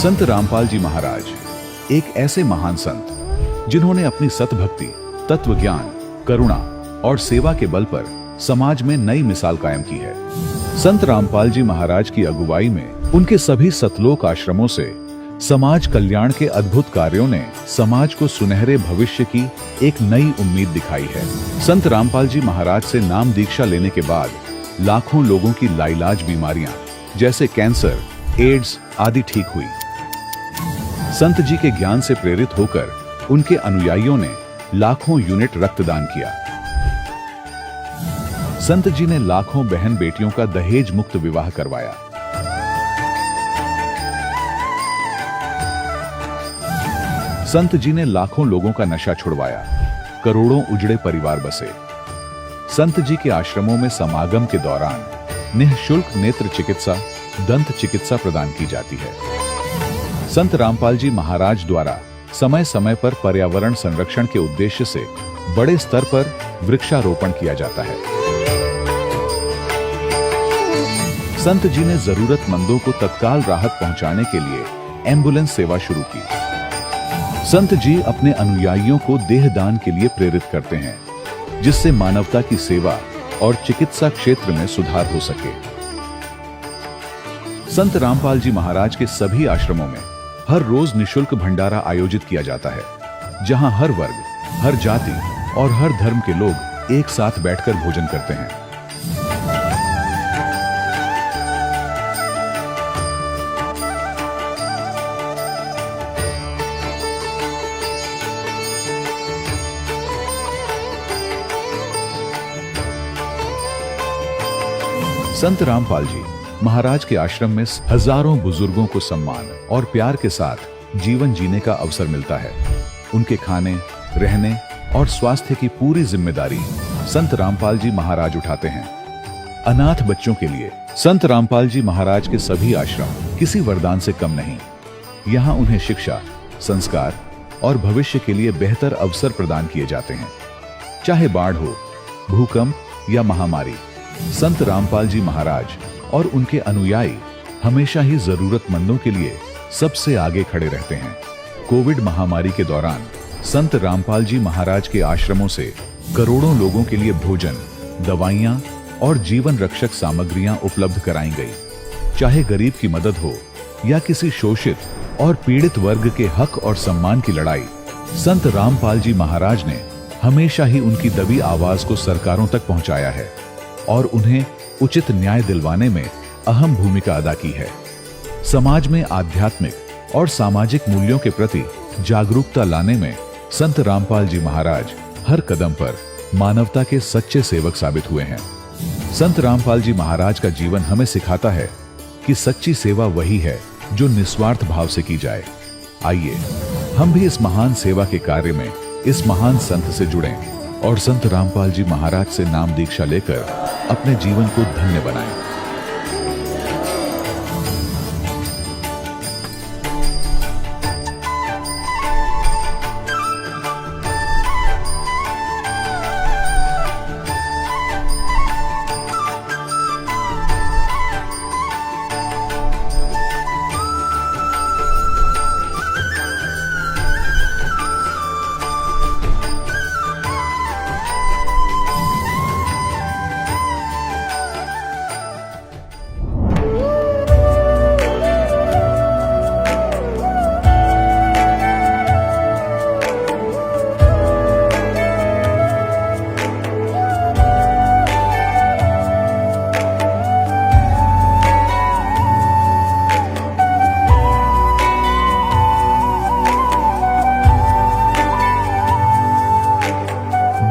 संत रामपाल जी महाराज एक ऐसे महान संत जिन्होंने अपनी सतभक्ति, तत्व ज्ञान, करुणा और सेवा के बल पर समाज में नई मिसाल कायम की है। संत रामपाल जी महाराज की अगुवाई में उनके सभी सतलोक आश्रमों से समाज कल्याण के अद्भुत कार्यों ने समाज को सुनहरे भविष्य की एक नई उम्मीद दिखाई है। संत रामपाल जी महाराज से नाम दीक्षा लेने के बाद लाखों लोगों की लाइलाज बीमारियां जैसे कैंसर, एड्स आदि ठीक हुई। संत जी के ज्ञान से प्रेरित होकर उनके अनुयायियों ने लाखों यूनिट रक्तदान किया। संत जी ने लाखों बहन बेटियों का दहेज मुक्त विवाह करवाया। संत जी ने लाखों लोगों का नशा छुड़वाया, करोड़ों उजड़े परिवार बसे। संत जी के आश्रमों में समागम के दौरान निःशुल्क नेत्र चिकित्सा, दंत चिकित्सा प्रदान की जाती है। संत रामपाल जी महाराज द्वारा समय समय पर पर्यावरण संरक्षण के उद्देश्य से बड़े स्तर पर वृक्षारोपण किया जाता है। संत जी ने जरूरतमंदों को तत्काल राहत पहुंचाने के लिए एम्बुलेंस सेवा शुरू की। संत जी अपने अनुयायियों को देहदान के लिए प्रेरित करते हैं, जिससे मानवता की सेवा और चिकित्सा क्षेत्र में सुधार हो सके। संत रामपाल जी महाराज के सभी आश्रमों में हर रोज निःशुल्क भंडारा आयोजित किया जाता है, जहां हर वर्ग, हर जाति और हर धर्म के लोग एक साथ बैठकर भोजन करते हैं। संत रामपाल जी महाराज के आश्रम में हजारों बुजुर्गों को सम्मान और प्यार के साथ जीवन जीने का अवसर मिलता है। उनके खाने, रहने और स्वास्थ्य की पूरी जिम्मेदारी संत रामपाल जी महाराज उठाते हैं। अनाथ बच्चों के लिए संत रामपाल जी महाराज के सभी आश्रम किसी वरदान से कम नहीं। यहाँ उन्हें शिक्षा, संस्कार और भविष्य के लिए बेहतर अवसर प्रदान किए जाते हैं। चाहे बाढ़ हो, भूकंप या महामारी, संत रामपाल जी महाराज और उनके अनुयायी हमेशा ही जरूरतमंदों के लिए सबसे आगे खड़े रहते हैं। कोविड महामारी के दौरान संत रामपाल जी महाराज के आश्रमों से करोड़ों लोगों के लिए भोजन, दवाइयां और जीवन रक्षक सामग्रियां उपलब्ध कराई गई। चाहे गरीब की मदद हो या किसी शोषित और पीड़ित वर्ग के हक और सम्मान की लड़ाई, संत रामपाल जी महाराज ने हमेशा ही उनकी दबी आवाज को सरकारों तक पहुंचाया है और उन्हें उचित न्याय दिलवाने में अहम भूमिका अदा की है। समाज में आध्यात्मिक और सामाजिक मूल्यों के प्रति जागरूकता लाने में संत रामपाल जी महाराज हर कदम पर मानवता के सच्चे सेवक साबित हुए हैं। संत रामपाल जी महाराज का जीवन हमें सिखाता है कि सच्ची सेवा वही है जो निस्वार्थ भाव से की जाए। आइए हम भी इस महान सेवा के कार्य में इस महान संत से जुड़ें और संत रामपाल जी महाराज से नाम दीक्षा लेकर अपने जीवन को धन्य बनाएं।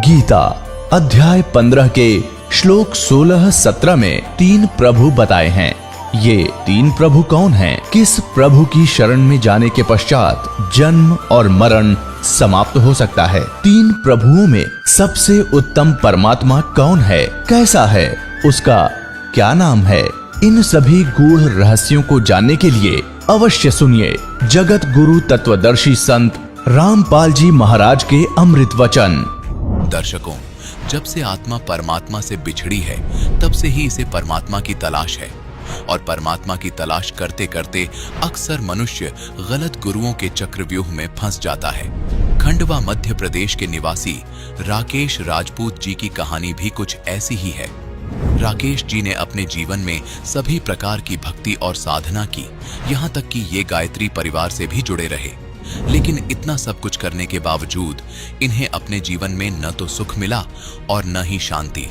गीता अध्याय 15 के श्लोक 16-17 में 3 प्रभु बताए हैं। ये 3 प्रभु कौन हैं? किस प्रभु की शरण में जाने के पश्चात जन्म और मरण समाप्त हो सकता है? 3 प्रभुओं में सबसे उत्तम परमात्मा कौन है? कैसा है? उसका क्या नाम है? इन सभी गूढ़ रहस्यों को जानने के लिए अवश्य सुनिए जगत गुरु तत्वदर्शी संत रामपाल जी महाराज के अमृत वचन। दर्शकों, जब से आत्मा परमात्मा से बिछड़ी है, तब से ही इसे परमात्मा की तलाश है। और परमात्मा की तलाश करते करते अक्सर मनुष्य गलत गुरुओं के चक्रव्यूह में फंस जाता है। खंडवा मध्य प्रदेश के निवासी राकेश राजपूत जी की कहानी भी कुछ ऐसी ही है। राकेश जी ने अपने जीवन में सभी प्रकार की भक्ति और साधना की, यहाँ तक कि ये गायत्री परिवार से भी जुड़े रहे। लेकिन इतना सब कुछ करने के बावजूद इन्हें अपने जीवन में न तो सुख मिला और न ही शांति।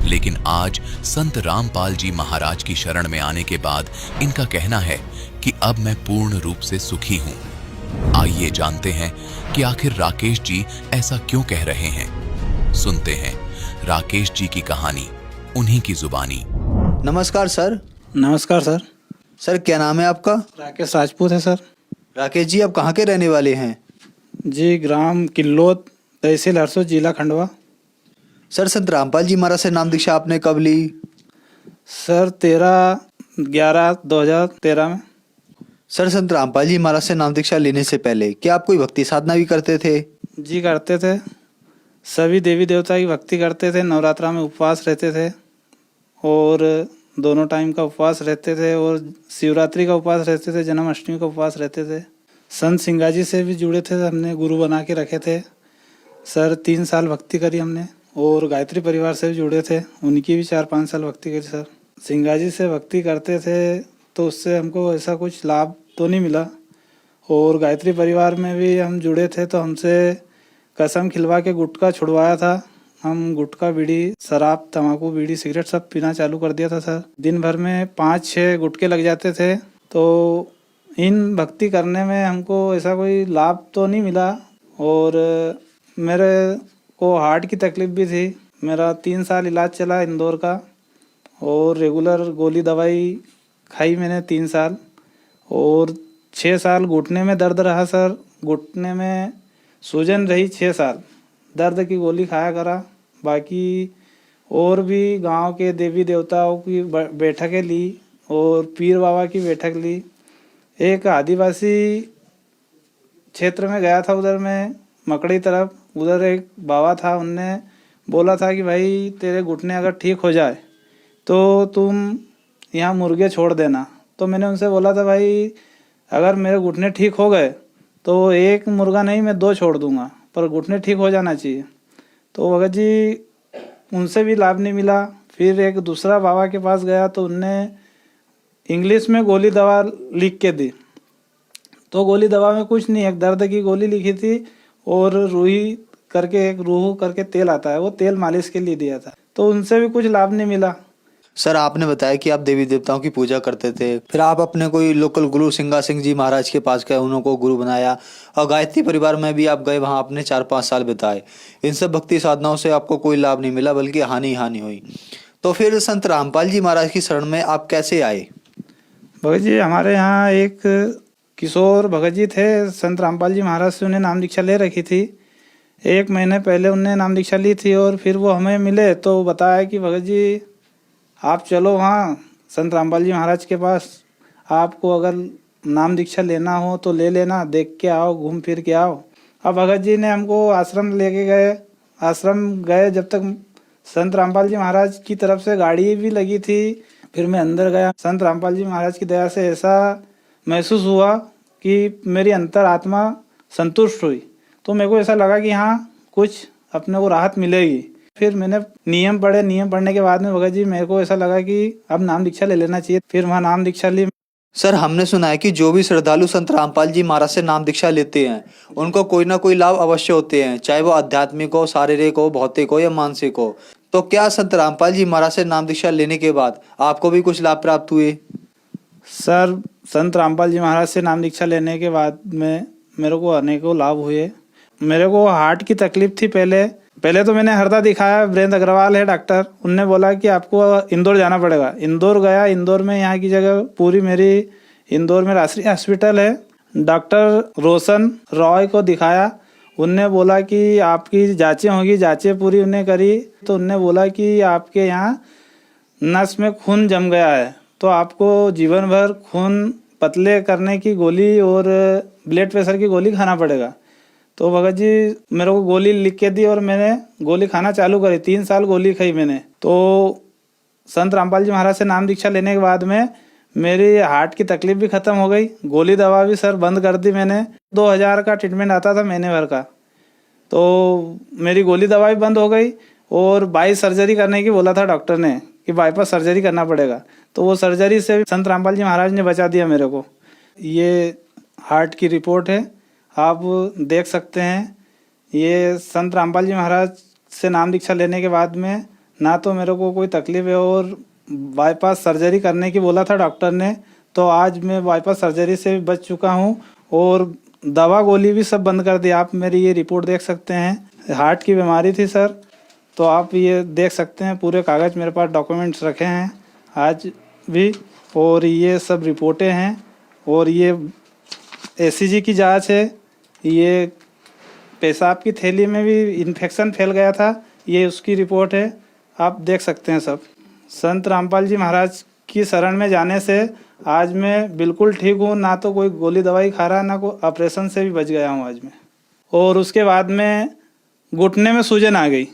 लेकिन आज संत रामपाल जी महाराज की शरण में आने के बाद इनका कहना है कि अब मैं पूर्ण रूप से सुखी हूँ। आइए जानते हैं कि आखिर राकेश जी ऐसा क्यों कह रहे हैं। सुनते हैं राकेश जी की कहानी उन्हीं की जुबानी। नमस्कार सर। नमस्कार सर। सर क्या नाम है आपका? राकेश राजपूत है सर। राकेश जी आप कहाँ के रहने वाले हैं? जी ग्राम किल्लोद, तहसील हरसोद, जिला खंडवा। सर संत रामपाल जी महाराज से नाम दीक्षा आपने कब ली? सर 13/11/2013 में। सर संत रामपाल जी महाराज से नाम दीक्षा लेने से पहले क्या आप कोई भक्ति साधना भी करते थे? जी करते थे। सभी देवी देवता की भक्ति करते थे। नवरात्रा में उपवास रहते थे और दोनों टाइम का उपवास रहते थे और शिवरात्रि का उपवास रहते थे, जन्माष्टमी का उपवास रहते थे। संत सिंगाजी से भी जुड़े थे, हमने गुरु बना के रखे थे। सर 3 साल भक्ति करी हमने और गायत्री परिवार से भी जुड़े थे, उनकी भी 4-5 साल भक्ति करी। सर सिंगाजी से भक्ति करते थे तो उससे हमको ऐसा कुछ लाभ तो नहीं मिला। और गायत्री परिवार में भी हम जुड़े थे तो हमसे कसम खिलवा के गुटखा छुड़वाया था। हम गुटखा, बीड़ी, शराब, तंबाकू, बीड़ी, सिगरेट सब पीना चालू कर दिया था। सर दिन भर में 5-6 गुटके लग जाते थे। तो इन भक्ति करने में हमको ऐसा कोई लाभ तो नहीं मिला। और मेरे को हार्ट की तकलीफ भी थी। मेरा 3 साल इलाज चला इंदौर का और रेगुलर गोली दवाई खाई मैंने 3 साल। और 6 साल घुटने में दर्द रहा सर। घुटने में सूजन रही 6 साल, दर्द की गोली खाया करा। बाकी और भी गांव के देवी देवताओं की बैठकें ली और पीर बाबा की बैठक ली। एक आदिवासी क्षेत्र में गया था, उधर में मकड़ी तरफ, उधर एक बाबा था। उनने बोला था कि भाई तेरे घुटने अगर ठीक हो जाए तो तुम यहाँ मुर्गे छोड़ देना। तो मैंने उनसे बोला था भाई अगर मेरे घुटने ठीक हो गए तो 1 मुर्गा नहीं मैं 2 छोड़ दूंगा, पर घुटने ठीक हो जाना चाहिए। तो भगत जी उनसे भी लाभ नहीं मिला। फिर एक दूसरा बाबा के पास गया तो उनने इंग्लिश में गोली दवा लिख के दी। तो गोली दवा में कुछ नहीं, एक दर्द की गोली लिखी थी और रूही करके, एक रूह करके तेल आता है, वो तेल मालिश के लिए दिया था। तो उनसे भी कुछ लाभ नहीं मिला। सर आपने बताया कि आप देवी देवताओं की पूजा करते थे, फिर आप अपने कोई लोकल गुरु सिंगा सिंह जी महाराज के पास गए, उनको गुरु बनाया और गायत्री परिवार में भी आप गए, वहाँ आपने 4-5 साल बिताए। इन सब भक्ति साधनाओं से आपको कोई लाभ नहीं मिला बल्कि हानि हुई। तो फिर संत रामपाल जी महाराज की शरण में आप कैसे आए? भगत जी हमारे यहाँ एक किशोर भगत जी थे, संत रामपाल जी महाराज से उन्हें नाम दीक्षा ले रखी थी। 1 महीने पहले उन्हें नाम दीक्षा ली थी और फिर वो हमें मिले तो बताया कि भगत जी आप चलो वहाँ संत रामपाल जी महाराज के पास, आपको अगर नाम दीक्षा लेना हो तो ले लेना, देख के आओ, घूम फिर के आओ। अब भगत जी ने हमको आश्रम लेके गए। आश्रम गए जब तक संत रामपाल जी महाराज की तरफ से गाड़ी भी लगी थी। फिर मैं अंदर गया। संत रामपाल जी महाराज की दया से ऐसा महसूस हुआ कि मेरी अंतर आत्मा संतुष्ट हुई। तो मेरे को ऐसा लगा कि हाँ कुछ अपने को राहत मिलेगी। फिर मैंने नियम पढ़े। नियम पढ़ने के बाद में भगत जी मेरे को ऐसा लगा कि अब नाम दीक्षा ले लेना चाहिए। फिर वहाँ नाम दीक्षा ली। सर हमने सुना है कि जो भी श्रद्धालु संत रामपाल जी महाराज से नाम दीक्षा लेते हैं उनको कोई ना कोई लाभ अवश्य होते हैं, चाहे वो आध्यात्मिक हो, शारीरिक हो, भौतिक हो या मानसिक हो। तो क्या संत रामपाल जी महाराज से नाम दीक्षा लेने के बाद आपको भी कुछ लाभ प्राप्त हुए? सर संत रामपाल जी महाराज से नाम दीक्षा लेने के बाद में मेरे को अनेकों लाभ हुए। मेरे को हार्ट की तकलीफ थी पहले तो मैंने हरदा दिखाया। वीरेंद्र अग्रवाल है डॉक्टर, उनने बोला कि आपको इंदौर जाना पड़ेगा। इंदौर गया। इंदौर में यहाँ की जगह पूरी मेरी इंदौर में राष्ट्रीय हॉस्पिटल है, डॉक्टर रोशन रॉय को दिखाया। उनने बोला कि आपकी जांचें होगी। जांचें पूरी उन्हें करी तो उनने बोला कि आपके यहाँ नस में खून जम गया है, तो आपको जीवन भर खून पतले करने की गोली और ब्लड प्रेशर की गोली खाना पड़ेगा। तो भगत जी मेरे को गोली लिख के दी और मैंने गोली खाना चालू करी। 3 साल गोली खाई मैंने। तो संत रामपाल जी महाराज से नाम दीक्षा लेने के बाद में मेरी हार्ट की तकलीफ भी खत्म हो गई। गोली दवा भी सर बंद कर दी मैंने। 2000 का ट्रीटमेंट आता था महीने भर का, तो मेरी गोली दवा भी बंद हो गई और बाईस सर्जरी करने की बोला था डॉक्टर ने कि बाईपास सर्जरी करना पड़ेगा, तो वो सर्जरी से भी संत रामपाल जी महाराज ने बचा दिया मेरे को। ये हार्ट की रिपोर्ट है, आप देख सकते हैं। ये संत रामपाल जी महाराज से नाम दीक्षा लेने के बाद में ना तो मेरे को कोई तकलीफ है और बाईपास सर्जरी करने की बोला था डॉक्टर ने, तो आज मैं बाईपास सर्जरी से भी बच चुका हूँ और दवा गोली भी सब बंद कर दी। आप मेरी ये रिपोर्ट देख सकते हैं। हार्ट की बीमारी थी सर, तो आप ये देख सकते हैं पूरे कागज़ मेरे पास डॉक्यूमेंट्स रखे हैं आज भी, और ये सब रिपोर्टें हैं। और ये एसीजी की जांच है। ये पेशाब की थैली में भी इन्फेक्शन फैल गया था, ये उसकी रिपोर्ट है, आप देख सकते हैं सब। संत रामपाल जी महाराज की शरण में जाने से आज मैं बिल्कुल ठीक हूँ, ना तो कोई गोली दवाई खा रहा, ना कोई ऑपरेशन से भी बच गया हूँ आज मैं। और उसके बाद में घुटने में सूजन आ गई,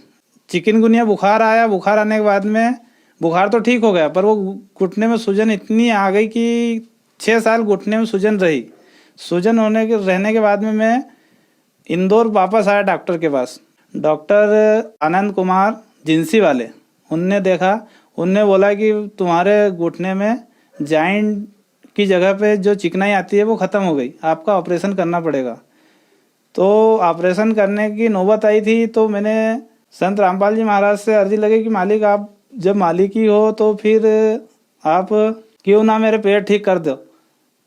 चिकनगुनिया बुखार आया। बुखार आने के बाद में बुखार तो ठीक हो गया, पर वो घुटने में सूजन इतनी आ गई कि 6 साल घुटने में सूजन रही। सूजन रहने के बाद में मैं इंदौर वापस आया डॉक्टर के पास। डॉक्टर आनंद कुमार जिंसी वाले, उनने देखा, उनने बोला कि तुम्हारे घुटने में जॉइंट की जगह पे जो चिकनाई आती है वो ख़त्म हो गई, आपका ऑपरेशन करना पड़ेगा। तो ऑपरेशन करने की नौबत आई थी, तो मैंने संत रामपाल जी महाराज से अर्जी लगी कि मालिक, आप जब मालिक ही हो तो फिर आप क्यों ना मेरे पेट ठीक कर दो।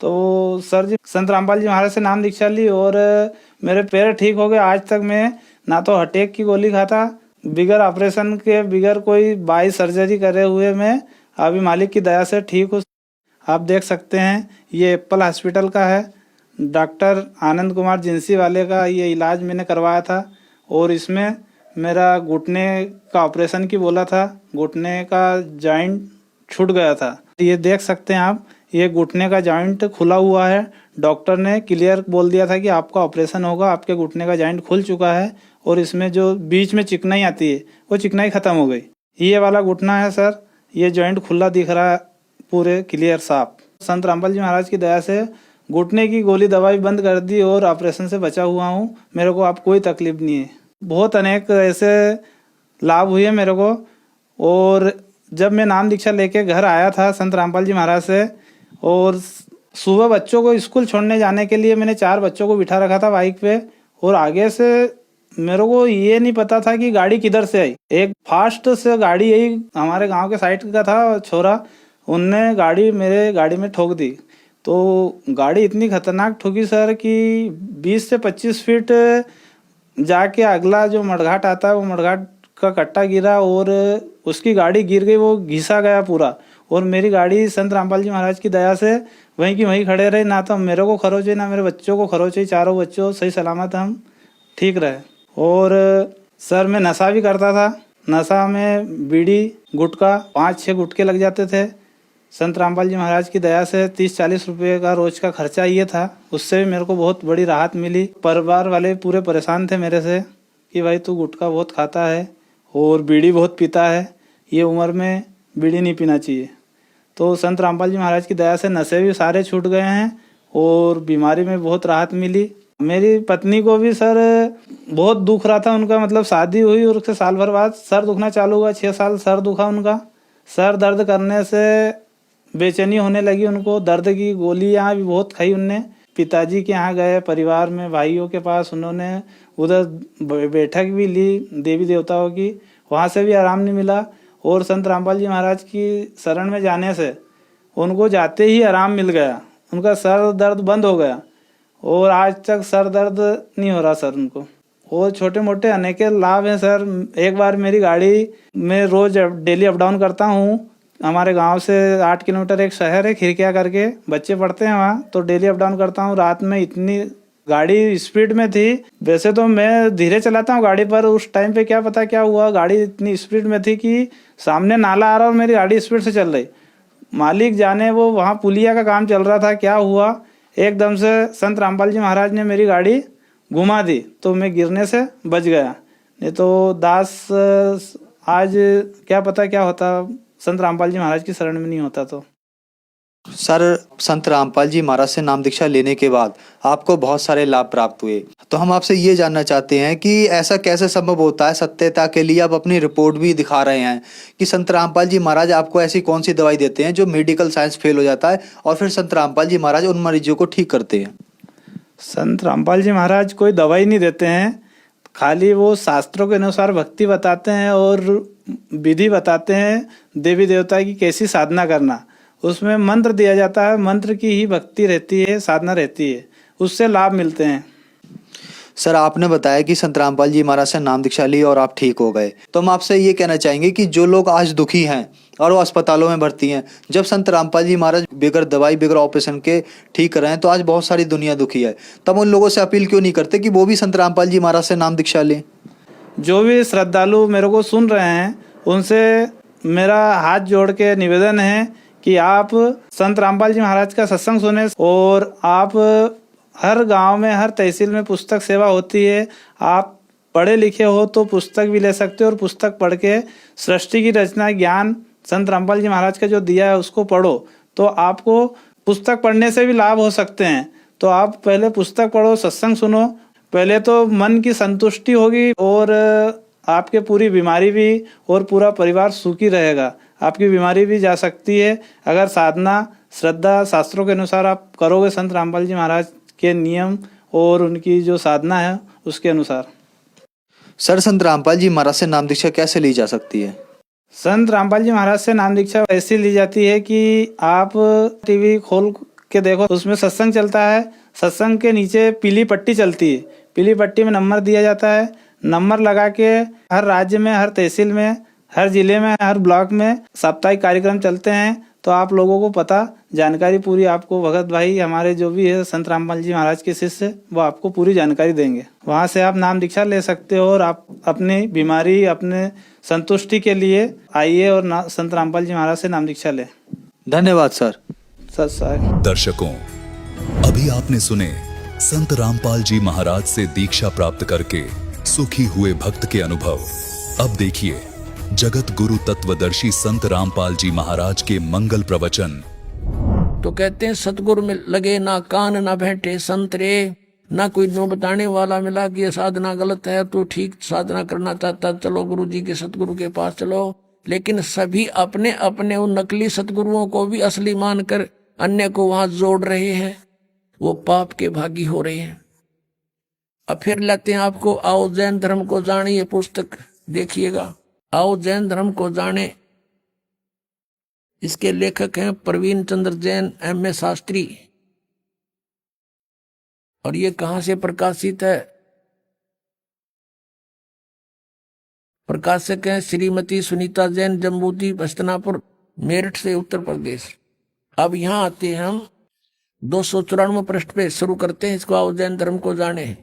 तो सर जी संत रामपाल जी महाराज से नाम दीक्षा ली और मेरे पैर ठीक हो गए। आज तक मैं ना तो हटेक की गोली खाता, बिगर ऑपरेशन के, बिगर कोई बाई सर्जरी करे हुए मैं अभी मालिक की दया से ठीक हूँ। आप देख सकते हैं ये एप्पल हॉस्पिटल का है, डॉक्टर आनंद कुमार जिंसी वाले का ये इलाज मैंने करवाया था। और इसमें मेरा घुटने का ऑपरेशन की बोला था, घुटने का जॉइंट छूट गया था। ये देख सकते हैं आप, ये घुटने का जॉइंट खुला हुआ है। डॉक्टर ने क्लियर बोल दिया था कि आपका ऑपरेशन होगा, आपके घुटने का जॉइंट खुल चुका है और इसमें जो बीच में चिकनाई आती है वो चिकनाई खत्म हो गई। ये वाला घुटना है सर, ये जॉइंट खुला दिख रहा है, पूरे क्लियर साफ। संत रामपाल जी महाराज की दया से घुटने की गोली दवाई बंद कर दी और ऑपरेशन से बचा हुआ हूँ। मेरे को अब कोई तकलीफ नहीं है। बहुत अनेक ऐसे लाभ हुए मेरे को। और जब मैं नाम दीक्षा लेके घर आया था संत रामपाल जी महाराज से, और सुबह बच्चों को स्कूल छोड़ने जाने के लिए मैंने 4 बच्चों को बिठा रखा था बाइक पे, और आगे से मेरे को ये नहीं पता था कि गाड़ी किधर से आई। एक फास्ट से गाड़ी, यही हमारे गांव के साइड का था छोरा, उनने गाड़ी मेरे गाड़ी में ठोक दी। तो गाड़ी इतनी खतरनाक ठोकी सर कि 20 से 25 फीट जाके अगला जो मडघाट आता है वो मडघाट का कट्टा गिरा और उसकी गाड़ी गिर गई, वो घिसा गया पूरा। और मेरी गाड़ी संत रामपाल जी महाराज की दया से वहीं की वहीं खड़े रहे, ना तो मेरे को खरोच हुई ना मेरे बच्चों को खरोच हुई। चारों बच्चों सही सलामत हम ठीक रहे। और सर मैं नशा भी करता था, नशा में बीड़ी गुटखा 5-6 गुटके लग जाते थे। संत रामपाल जी महाराज की दया से 30-40 रुपये का रोज का खर्चा ये था, उससे भी मेरे को बहुत बड़ी राहत मिली। परिवार वाले पूरे परेशान थे मेरे से कि भाई तू गुटखा बहुत खाता है और बीड़ी बहुत पीता है, ये उम्र में बीड़ी नहीं पीना चाहिए। तो संत रामपाल जी महाराज की दया से नशे भी सारे छूट गए हैं और बीमारी में बहुत राहत मिली। मेरी पत्नी को भी सर बहुत दुख रहा था, उनका मतलब शादी हुई और उसके साल भर बाद सर दुखना चालू हुआ। 6 साल सर दुखा उनका। सर दर्द करने से बेचैनी होने लगी उनको, दर्द की गोलियां भी बहुत खाई उनने। पिताजी के यहाँ गए, परिवार में भाइयों के पास, उन्होंने उधर बैठक भी ली देवी देवताओं की, वहाँ से भी आराम नहीं मिला। और संत रामपाल जी महाराज की शरण में जाने से उनको जाते ही आराम मिल गया, उनका सर दर्द बंद हो गया और आज तक सर दर्द नहीं हो रहा सर उनको। और छोटे मोटे अनेक लाभ हैं सर। एक बार मेरी गाड़ी में रोज डेली अप डाउन करता हूँ, हमारे गांव से 8 किलोमीटर एक शहर है खिरकिया करके, बच्चे पढ़ते हैं वहाँ, तो डेली अप डाउन करता हूँ। रात में इतनी गाड़ी स्पीड में थी, वैसे तो मैं धीरे चलाता हूँ गाड़ी, पर उस टाइम पे क्या पता क्या हुआ, गाड़ी इतनी स्पीड में थी कि सामने नाला आ रहा और मेरी गाड़ी स्पीड से चल रही। मालिक जाने, वो वहाँ पुलिया का काम चल रहा था, क्या हुआ एकदम से संत रामपाल जी महाराज ने मेरी गाड़ी घुमा दी, तो मैं गिरने से बच गया। नहीं तो दास आज क्या पता क्या होता। संत रामपाल जी महाराज की शरण में नहीं होता तो। सर, संत रामपाल जी महाराज से नाम दीक्षा लेने के बाद आपको बहुत सारे लाभ प्राप्त हुए, तो हम आपसे ये जानना चाहते हैं कि ऐसा कैसे संभव होता है। सत्यता के लिए आप अपनी रिपोर्ट भी दिखा रहे हैं कि संत रामपाल जी महाराज आपको ऐसी कौन सी दवाई देते हैं जो मेडिकल साइंस फेल हो जाता है और फिर संत रामपाल जी महाराज उन मरीजों को ठीक करते हैं। संत रामपाल जी महाराज कोई दवाई नहीं देते हैं, खाली वो शास्त्रों के अनुसार भक्ति बताते हैं और विधि बताते हैं देवी देवता की कैसी साधना करना। उसमें मंत्र दिया जाता है, मंत्र की ही भक्ति रहती है, साधना रहती है, उससे लाभ मिलते हैं। सर, आपने बताया कि संत रामपाल जी महाराज से नाम दीक्षा ली और आप ठीक हो गए, तो हम आपसे ये कहना चाहेंगे कि जो लोग आज दुखी हैं और वो अस्पतालों में भर्ती हैं, जब संत रामपाल जी महाराज बगैर दवाई बगैर ऑपरेशन के ठीक कर रहे हैं, तो आज बहुत सारी दुनिया दुखी है, तब उन लोगों से अपील क्यों नहीं करते कि वो भी संत रामपाल जी महाराज से नाम दीक्षा लें। जो भी श्रद्धालु मेरे को सुन रहे हैं उनसे मेरा हाथ जोड़ के निवेदन है कि आप संत रामपाल जी महाराज का सत्संग सुने और आप हर गांव में हर तहसील में पुस्तक सेवा होती है, आप पढ़े लिखे हो तो पुस्तक भी ले सकते हो और पुस्तक पढ़ के सृष्टि की रचना ज्ञान संत रामपाल जी महाराज का जो दिया है उसको पढ़ो, तो आपको पुस्तक पढ़ने से भी लाभ हो सकते हैं। तो आप पहले पुस्तक पढ़ो, सत्संग सुनो, पहले तो मन की संतुष्टि होगी और आपके पूरी बीमारी भी और पूरा परिवार सुखी रहेगा। आपकी बीमारी भी जा सकती है अगर साधना श्रद्धा शास्त्रों के अनुसार आप करोगे, संत रामपाल जी महाराज के नियम और उनकी जो साधना है उसके अनुसार। सर, संत रामपाल जी महाराज से नाम दीक्षा कैसे ली जा सकती है। संत रामपाल जी महाराज से नाम दीक्षा ऐसी ली जाती है कि आप टीवी खोल के देखो, उसमें सत्संग चलता है, सत्संग के नीचे पीली पट्टी चलती है, पीली पट्टी में नंबर दिया जाता है, नंबर लगा के हर राज्य में हर तहसील में हर जिले में हर ब्लॉक में साप्ताहिक कार्यक्रम चलते हैं। तो आप लोगों को पता जानकारी पूरी आपको भगत भाई हमारे जो भी है संत रामपाल जी महाराज के शिष्य वो आपको पूरी जानकारी देंगे। वहां से आप नाम दीक्षा ले सकते हो और आप अपनी बीमारी अपने संतुष्टि के लिए आइए और संत रामपाल जी महाराज से नाम दीक्षा ले। धन्यवाद सर। सर दर्शकों, अभी आपने सुने संत रामपाल जी महाराज से दीक्षा प्राप्त करके सुखी हुए भक्त के अनुभव। अब देखिए जगत गुरु तत्वदर्शी संत रामपाल जी महाराज के मंगल प्रवचन। तो कहते हैं सतगुरु में लगे ना कान ना बैठे संत रे, ना कोई नो बताने वाला मिला कि ये साधना गलत है, तो ठीक साधना करना चाहता चलो गुरु जी के सतगुरु के पास चलो। लेकिन सभी अपने अपने उन नकली सतगुरुओं को भी असली मानकर अन्य को वहां जोड़ रहे हैं, वो पाप के भागी हो रहे हैं। अब फिर लेते हैं आपको आओ जैन धर्म को जाने, ये पुस्तक देखिएगा, आओ जैन धर्म को जाने। इसके लेखक हैं प्रवीण चंद्र जैन M.A. शास्त्री। और ये कहां से प्रकाशित है? प्रकाशक हैं श्रीमती सुनीता जैन, जम्बूद्वीप हस्तिनापुर, मेरठ से, उत्तर प्रदेश। अब यहां आते हैं हम 294 पृष्ठ पे शुरू करते हैं इसको, आओ जैन धर्म को जाने।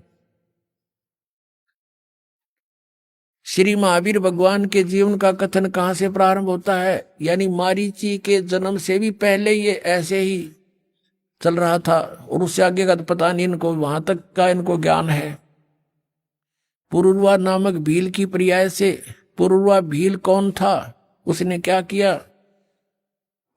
श्री महावीर भगवान के जीवन का कथन कहां से प्रारंभ होता है? यानी मारीची के जन्म से भी पहले ये ऐसे ही चल रहा था और उससे आगे का तो पता नहीं इनको, वहां तक का इनको ज्ञान है। पुरुरवा नामक भील की पर्याय से, पुरुरवा भील कौन था? उसने क्या किया?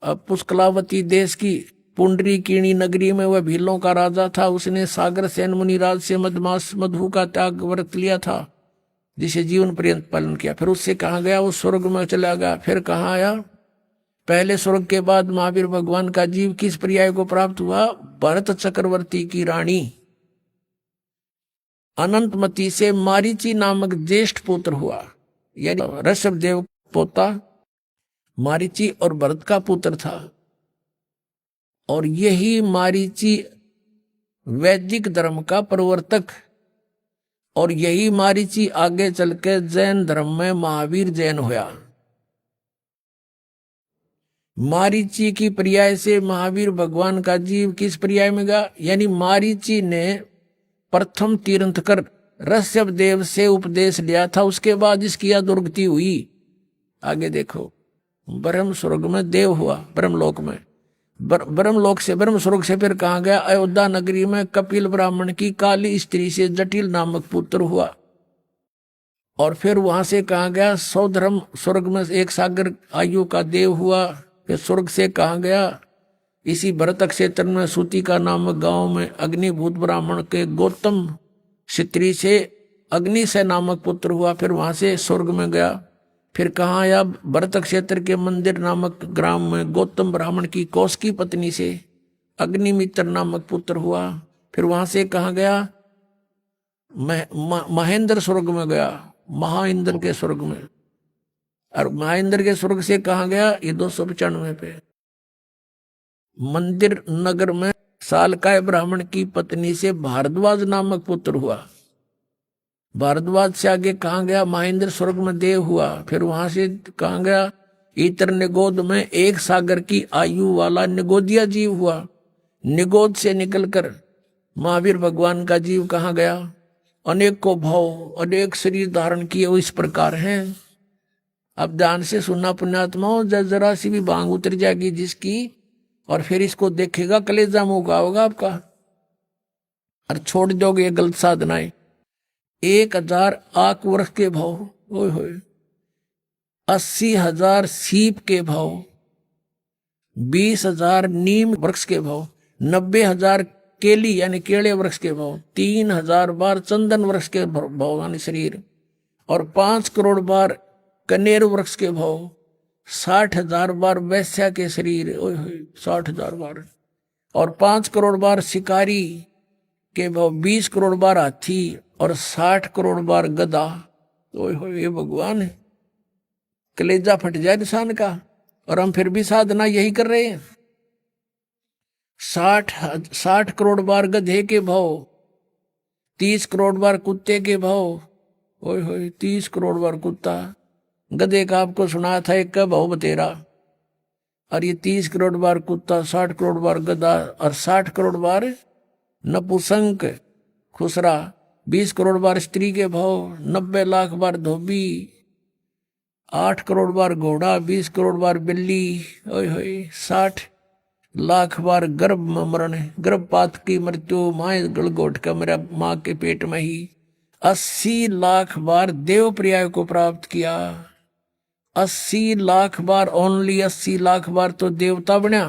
अब पुष्कलावती देश की पुंडरीकीणी नगरी में वह भीलों का राजा था। उसने सागर सेन मुनिराज से मधमास मधु का त्याग व्रत लिया था, जिसे जीवन पर्यंत पालन किया। फिर उससे कहाँ गया? वो स्वर्ग में चला गया। फिर कहाँ आया? पहले स्वर्ग के बाद महावीर भगवान का जीव किस पर्याय को प्राप्त हुआ? भरत चक्रवर्ती की रानी अनंतमती से मारीची नामक ज्येष्ठ पुत्र हुआ। यानी ऋषभ देव पोता मारीची और भरत का पुत्र था। और यही मारीची वैदिक धर्म का प्रवर्तक, और यही मारीची आगे चल के जैन धर्म में महावीर जैन हुआ। मारीची की पर्याय से महावीर भगवान का जीव किस पर्याय में गया? यानी मारीची ने प्रथम तीर्थंकर ऋषभ देव से उपदेश लिया था, उसके बाद इसकी दुर्गति हुई। आगे देखो, ब्रह्म स्वर्ग में देव हुआ, ब्रह्मलोक में, ब्रह्मलोक से ब्रह्म स्वर्ग से फिर कहाँ गया? अयोध्या नगरी में कपिल ब्राह्मण की काली स्त्री से जटिल नामक पुत्र हुआ। और फिर वहां से कहा गया 100 धर्म स्वर्ग में 1 सागर आयु का देव हुआ। फिर स्वर्ग से कहा गया इसी भरत क्षेत्र में सूतिका नामक गांव में अग्निभूत ब्राह्मण के गौतम स्त्री से अग्नि से नामक पुत्र हुआ। फिर वहां से स्वर्ग में गया। फिर कहाँ आया, भरत क्षेत्र के मंदिर नामक ग्राम में गौतम ब्राह्मण की कौश की पत्नी से अग्निमित्र नामक पुत्र हुआ। फिर वहां से कहाँ गया, महेंद्र स्वर्ग में गया, महाइंद्र के स्वर्ग में। और महाइंद्र के स्वर्ग से कहाँ गया, ये 295 पे मंदिर नगर में सालकाय ब्राह्मण की पत्नी से भारद्वाज नामक पुत्र हुआ। भारद्वाज से आगे कहाँ गया, महेंद्र स्वर्ग में देव हुआ। फिर वहां से कहाँ गया, इतर निगोद में 1 सागर की आयु वाला निगोदिया जीव हुआ। निगोद से निकलकर महावीर भगवान का जीव कहाँ गया, अनेक को भाव अनेक शरीर धारण किए वो इस प्रकार हैं। अब ध्यान से सुनना पुण्यात्माओं, जरा सी भी बांग उतर जाएगी जिसकी, और फिर इसको देखेगा कलेजा मुंह का होगा आपका, और छोड़ दोगे ये गलत साधनाएं। 1000 आक वृक्ष के भाव, ओए होए 80,000 सीप के भाव, 20,000 नीम वृक्ष के भाव, 90,000 केली यानी केले वृक्ष के भाव, 3,000 बार चंदन वृक्ष के भाव यानी शरीर, और 5 करोड़ बार कनेर वृक्ष के भाव, 60,000 बार वैश्या के शरीर, ओए होए 60,000 बार, और 5 करोड़ बार शिकारी के भाव, 20 करोड़ बार हाथी, और 60 करोड़ बार गधा। ओए होए ये भगवान है, कलेजा फट जाए इंसान का। और हम फिर भी साधना यही कर रहे हैं। 60 करोड़ बार गधे के भाव, 30 करोड़ बार कुत्ते के भाव, ओए होए 30 करोड़ बार कुत्ता। गधे का आपको सुना था एक का भाव बतेरा, और ये 30 करोड़ बार कुत्ता, 60 करोड़ बार गधा, और 60 करोड़ बार नपुसंक खुसरा, 20 करोड़ बार स्त्री के भाव, 90 लाख बार धोबी, 8 करोड़ बार घोड़ा, 20 करोड़ बार बिल्ली, ओए होए 60 लाख बार गर्भ में मरण, गर्भपात की मृत्यु, माए गलगोट का मेरा माँ के पेट में ही। 80 लाख बार देव पर्याय को प्राप्त किया, 80 लाख बार, ओनली 80 लाख बार तो देवता बना,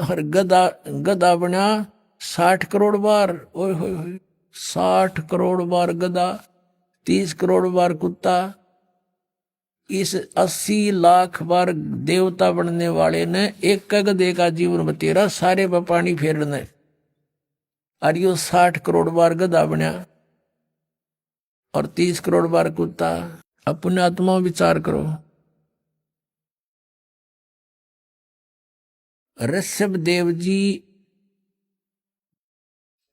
और गधा बना 60 करोड़ बार, ओए होए 60 करोड़ बार गधा, 30 करोड़ बार कुत्ता। इस 80 लाख बार देवता बनने वाले ने एक गधे का जीवन बतेरा, सारे पर पानी फेरने, और यो 60 करोड़ बार गधा बना और 30 करोड़ बार कुत्ता। अपने आत्मा विचार करो। ऋषभ देव जी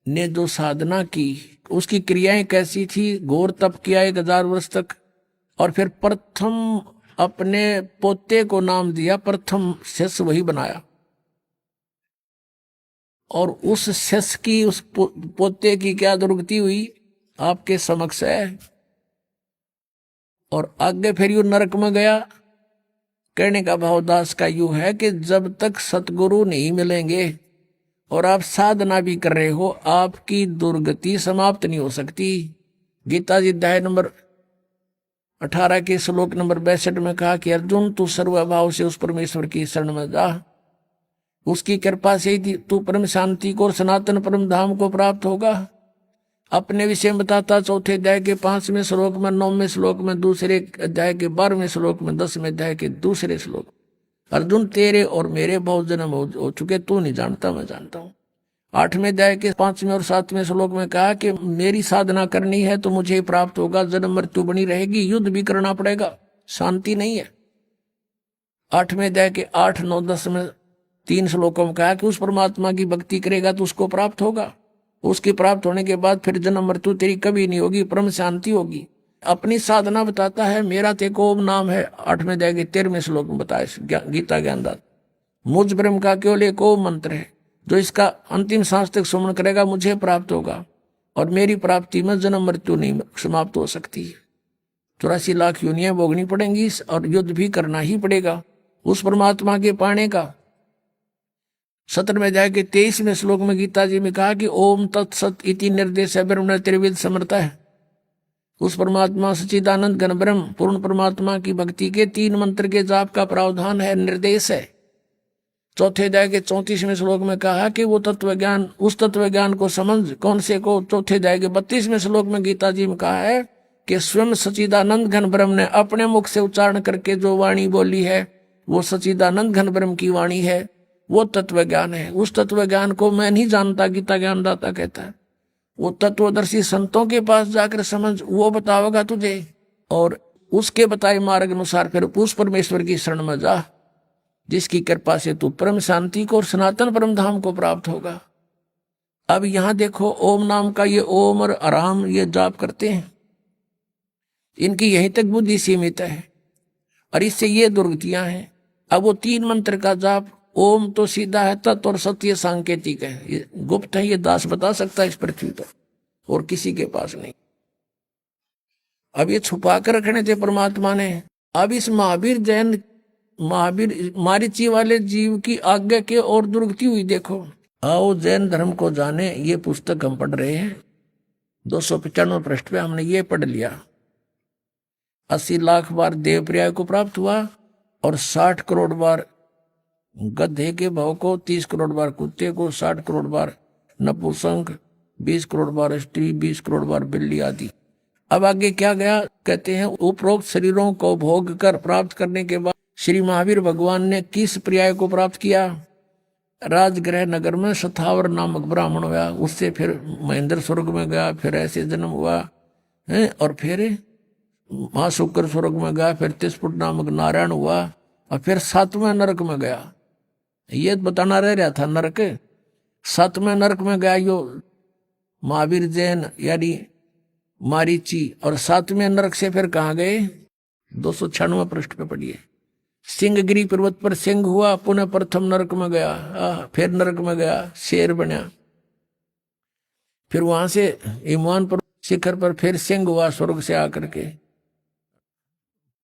ने जो साधना की उसकी क्रियाएं कैसी थी, घोर तप किया 1000 वर्ष तक, और फिर प्रथम अपने पोते को नाम दिया, प्रथम शिष्य वही बनाया, और उस शिष्य की उस पोते की क्या दुर्गति हुई आपके समक्ष है। और आगे फिर यू नरक में गया। कहने का भावदास का यू है कि जब तक सतगुरु नहीं मिलेंगे और आप साधना भी कर रहे हो, आपकी दुर्गति समाप्त नहीं हो सकती। गीता जी अध्याय नंबर 18 के श्लोक नंबर 62 में कहा कि अर्जुन तू सर्वभाव से उस परमेश्वर की शरण में जा, उसकी कृपा से ही तू परम शांति को और सनातन परम धाम को प्राप्त होगा। अपने विषय में बताता 4थे अध्याय के 5वें श्लोक में, 9वें श्लोक में, दूसरे अध्याय के 12वें श्लोक में, 10वें अध्याय के दूसरे श्लोक। अर्जुन तेरे और मेरे बहुत जन्म हो चुके, तू नहीं जानता मैं जानता हूँ। 8वें अध्याय के 5वें और 7वें श्लोक में कहा कि मेरी साधना करनी है तो मुझे प्राप्त होगा, जन्म मृत्यु बनी रहेगी, युद्ध भी करना पड़ेगा, शांति नहीं है। 8वें अध्याय के 8, 9, 10 में 3 श्लोकों में कहा कि उस परमात्मा की भक्ति करेगा तो उसको प्राप्त होगा, उसके प्राप्त होने के बाद फिर जन्म मृत्यु तेरी कभी नहीं होगी, परम शांति होगी। अपनी साधना बताता है, मेरा तेको ओम नाम है। 8वें अध्याय के 13वें श्लोक में बताया गीता ज्ञानदाता, मुझ ब्रह्म का केवल एक ओम मंत्र है, जो इसका अंतिम सांस तक सुमन करेगा मुझे प्राप्त होगा, और मेरी प्राप्ति में जन्म मृत्यु नहीं समाप्त हो सकती। 84 लाख योनियां भोगनी पड़ेंगी और युद्ध भी करना ही पड़ेगा उस परमात्मा के पाने का। 17वें अध्याय के 23वें श्लोक में गीता जी में कहा कि ओम तत्सत इति निर्देश ब्रह्म त्रिविध समर्थ है। उस परमात्मा सच्चिदानंद घन ब्रह्म पूर्ण परमात्मा की भक्ति के 3 मंत्र के जाप का प्रावधान है, निर्देश है। चौथे अध्याय के 34वें श्लोक में कहा कि वो तत्व ज्ञान, उस तत्व ज्ञान को समझ, कौन से को? चौथे अध्याय के 32वें श्लोक में गीता जी में कहा है कि स्वयं सच्चिदानंद घन ब्रह्म ने अपने मुख से उच्चारण करके जो वाणी बोली है वो सच्चिदानंद घन ब्रह्म की वाणी है, वो तत्व ज्ञान है। उस तत्व ज्ञान को मैं नहीं जानता, गीता ज्ञानदाता कहता है। वो तत्वदर्शी संतों के पास जाकर समझ, वो बताओगा तुझे, और उसके बताए मार्ग अनुसार फिर उस परमेश्वर की शरण में जा, जिसकी कृपा से तू परम शांति को और सनातन परम धाम को प्राप्त होगा। अब यहां देखो, ओम नाम का ये ओम और आराम ये जाप करते हैं, इनकी यहीं तक बुद्धि सीमित है और इससे ये दुर्गतियां हैं। अब वो 3 मंत्र का जाप, ओम तो सीधा है, तत्व और सत्य सांकेतिक है, ये गुप्त है, ये दास बता सकता है इस पृथ्वी पर, और किसी के पास नहीं। अब ये छुपा कर रखने थे परमात्मा ने। अब इस महावीर जैन मारीची वाले जीव की आज्ञा के और दुर्गति हुई। देखो, आओ जैन धर्म को जाने, ये पुस्तक हम पढ़ रहे हैं। 295 पृष्ठ पे हमने ये पढ़ लिया। 80 लाख बार देव पर्याय को प्राप्त हुआ और 60 करोड़ बार गधे के भाव को, 30 करोड़ बार कुत्ते को, 60 करोड़ बार नपुंसक, 20 करोड़ बार स्त्री, 20 करोड़ बार बिल्ली आदि। अब आगे क्या गया? कहते हैं उपरोक्त शरीरों को भोग कर प्राप्त करने के बाद श्री महावीर भगवान ने किस पर्याय को प्राप्त किया? राजगृह नगर में सथावर नामक ब्राह्मण हुआ, उससे फिर महेंद्र स्वर्ग में गया, फिर ऐसे जन्म हुआ है, और फिर महाशुक्र स्वर्ग में गया, फिर तिस्पुट नामक नारायण हुआ, और फिर 7वें नरक में गया। ये बताना रह रहा था नरक। 7वें नरक में गया यो महावीर जैन यानी मारीची, और 7वें नरक से फिर कहाँ गए? 296 पृष्ठ पे पढ़िए। सिंहगिरी पर्वत पर सिंह हुआ, पुनः प्रथम नरक में गया, फिर नरक में गया, शेर बना, फिर वहां से हिमवान पर्वत शिखर पर फिर सिंह हुआ स्वर्ग से आकर के।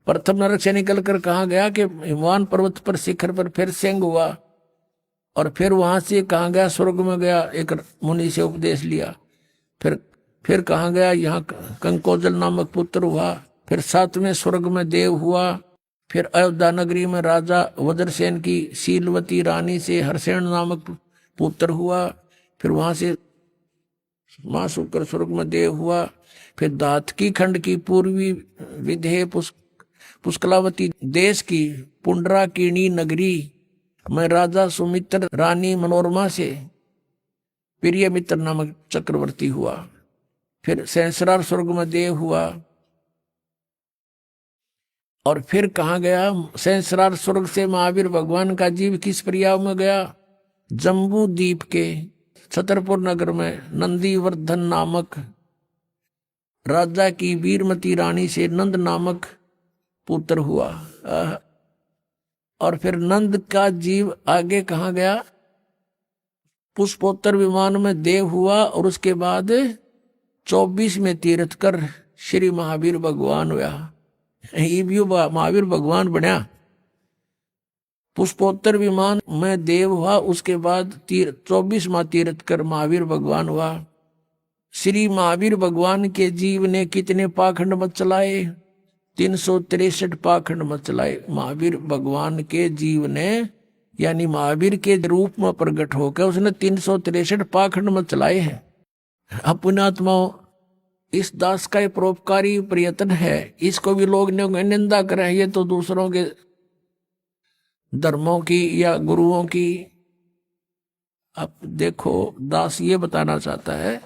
प्रथम नरक से निकलकर कहाँ गया? कि हिमवान पर्वत पर शिखर पर फिर सिंह हुआ, और फिर वहां से कहाँ गया? स्वर्ग में गया, एक मुनि से उपदेश लिया। फिर कहाँ गया? यहाँ कंकोजल नामक पुत्र हुआ, फिर 7वें स्वर्ग में देव हुआ, फिर अयोध्या नगरी में राजा वज्रसेन की शीलवती रानी से हरसेन नामक पुत्र हुआ, फिर वहां से मां शुक्र स्वर्ग में देव हुआ, फिर दातकी खंड की पूर्वी विधेय पुष्कलावती देश की पुंडराकिणी नगरी में राजा सुमित्र रानी मनोरमा से प्रिय मित्र नामक चक्रवर्ती हुआ, फिर सहस्रार स्वर्ग में देव हुआ, और फिर कहाँ गया? सहस्रार स्वर्ग से महावीर भगवान का जीव किस पर्याय में गया? जम्बू द्वीप के छतरपुर नगर में नंदीवर्धन नामक राजा की वीरमती रानी से नंद नामक पुत्र हुआ, और फिर नंद का जीव आगे कहाँ गया? पुष्पोत्तर विमान में देव हुआ, और उसके बाद 24 में तीर्थ कर श्री महावीर भगवान हुआ। महावीर भगवान बना। पुष्पोत्तर विमान में देव हुआ, उसके बाद 24वां तीर्थ कर महावीर भगवान हुआ। श्री महावीर भगवान के जीव ने कितने पाखंड मत चलाए? 363 पाखंड मत चलाए। महावीर भगवान के जीव ने, यानी महावीर के रूप में प्रकट होकर उसने 363 पाखंड मत चलाए हैं। अपने आत्माओं, इस दास का परोपकारी प्रयत्न है, इसको भी लोग निंदा कर रहे हैं, ये तो दूसरों के धर्मों की या गुरुओं की। अब देखो, दास ये बताना चाहता है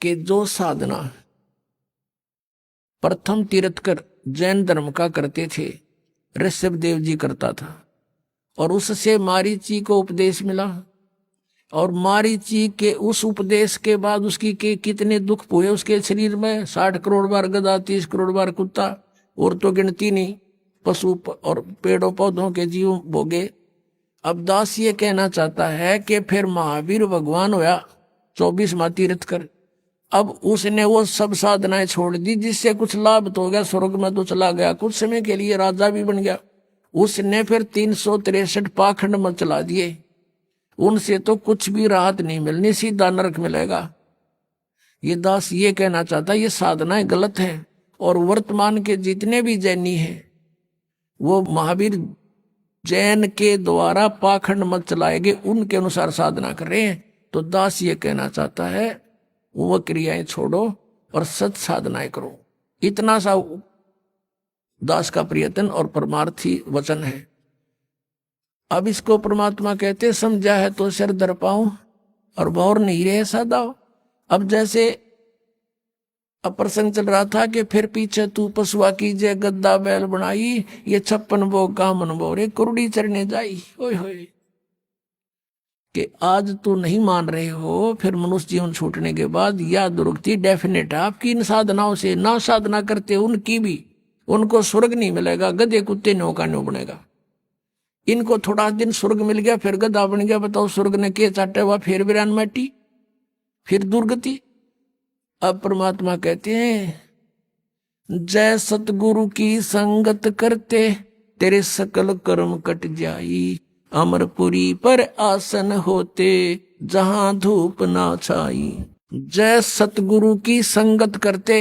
कि जो साधना प्रथम तीर्थकर जैन धर्म का करते थे, ऋषभ देव जी करता था, और उससे मारीची को उपदेश मिला, और मारीची के उस उपदेश के बाद उसकी के कितने दुख हुए उसके शरीर में। 60 करोड़ बार गधा, 30 करोड़ बार कुत्ता, और तो गिनती नहीं, पशु और पेड़ों पौधों के जीव भोगे। अब दास ये कहना चाहता है कि फिर महावीर भगवान हुआ 24वां तीर्थ कर। अब उसने वो सब साधनाएं छोड़ दी, जिससे कुछ लाभ तो हो गया, स्वर्ग में तो चला गया, कुछ समय के लिए राजा भी बन गया। उसने फिर 363 पाखंड मत चला दिए, उनसे तो कुछ भी राहत नहीं मिलनी, सीधा नरक मिलेगा। ये दास ये कहना चाहता ये साधनाएं गलत है, और वर्तमान के जितने भी जैनी हैं वो महावीर जैन के द्वारा पाखंड मत चलाए गए उनके अनुसार साधना कर रहे हैं। तो दास ये कहना चाहता है वो क्रियाएं छोड़ो और सत साधनाएं करो। इतना सा दास का प्रयत्न और परमार्थी वचन है। अब इसको परमात्मा कहते समझा है तो सिर धर पाऊं और भौर नहीं रहे सदाओ। अब जैसे अब प्रसंग चल रहा था कि फिर पीछे तू पशुआ कीजिए गद्दा बैल बनाई, ये 56 भोग का मन बोरे कुरुड़ी चरने जाई। ओए होए कि आज तू नहीं मान रहे हो, फिर मनुष्य जीवन छूटने के बाद या दुर्गति डेफिनेट है आपकी इन साधनाओं से। ना साधना करते उनकी भी, उनको स्वर्ग नहीं मिलेगा, गधे कुत्ते न्यो का न्यो बनेगा। इनको थोड़ा दिन स्वर्ग मिल गया फिर गधा बन गया। बताओ स्वर्ग ने के चाटे हुआ, फिर वीरान माटी, फिर दुर्गति। अब परमात्मा कहते हैं जय सतगुरु की संगत करते तेरे सकल कर्म कट जाई, अमरपुरी पर आसन होते जहां धूप ना छाई। जय सतगुरु की संगत करते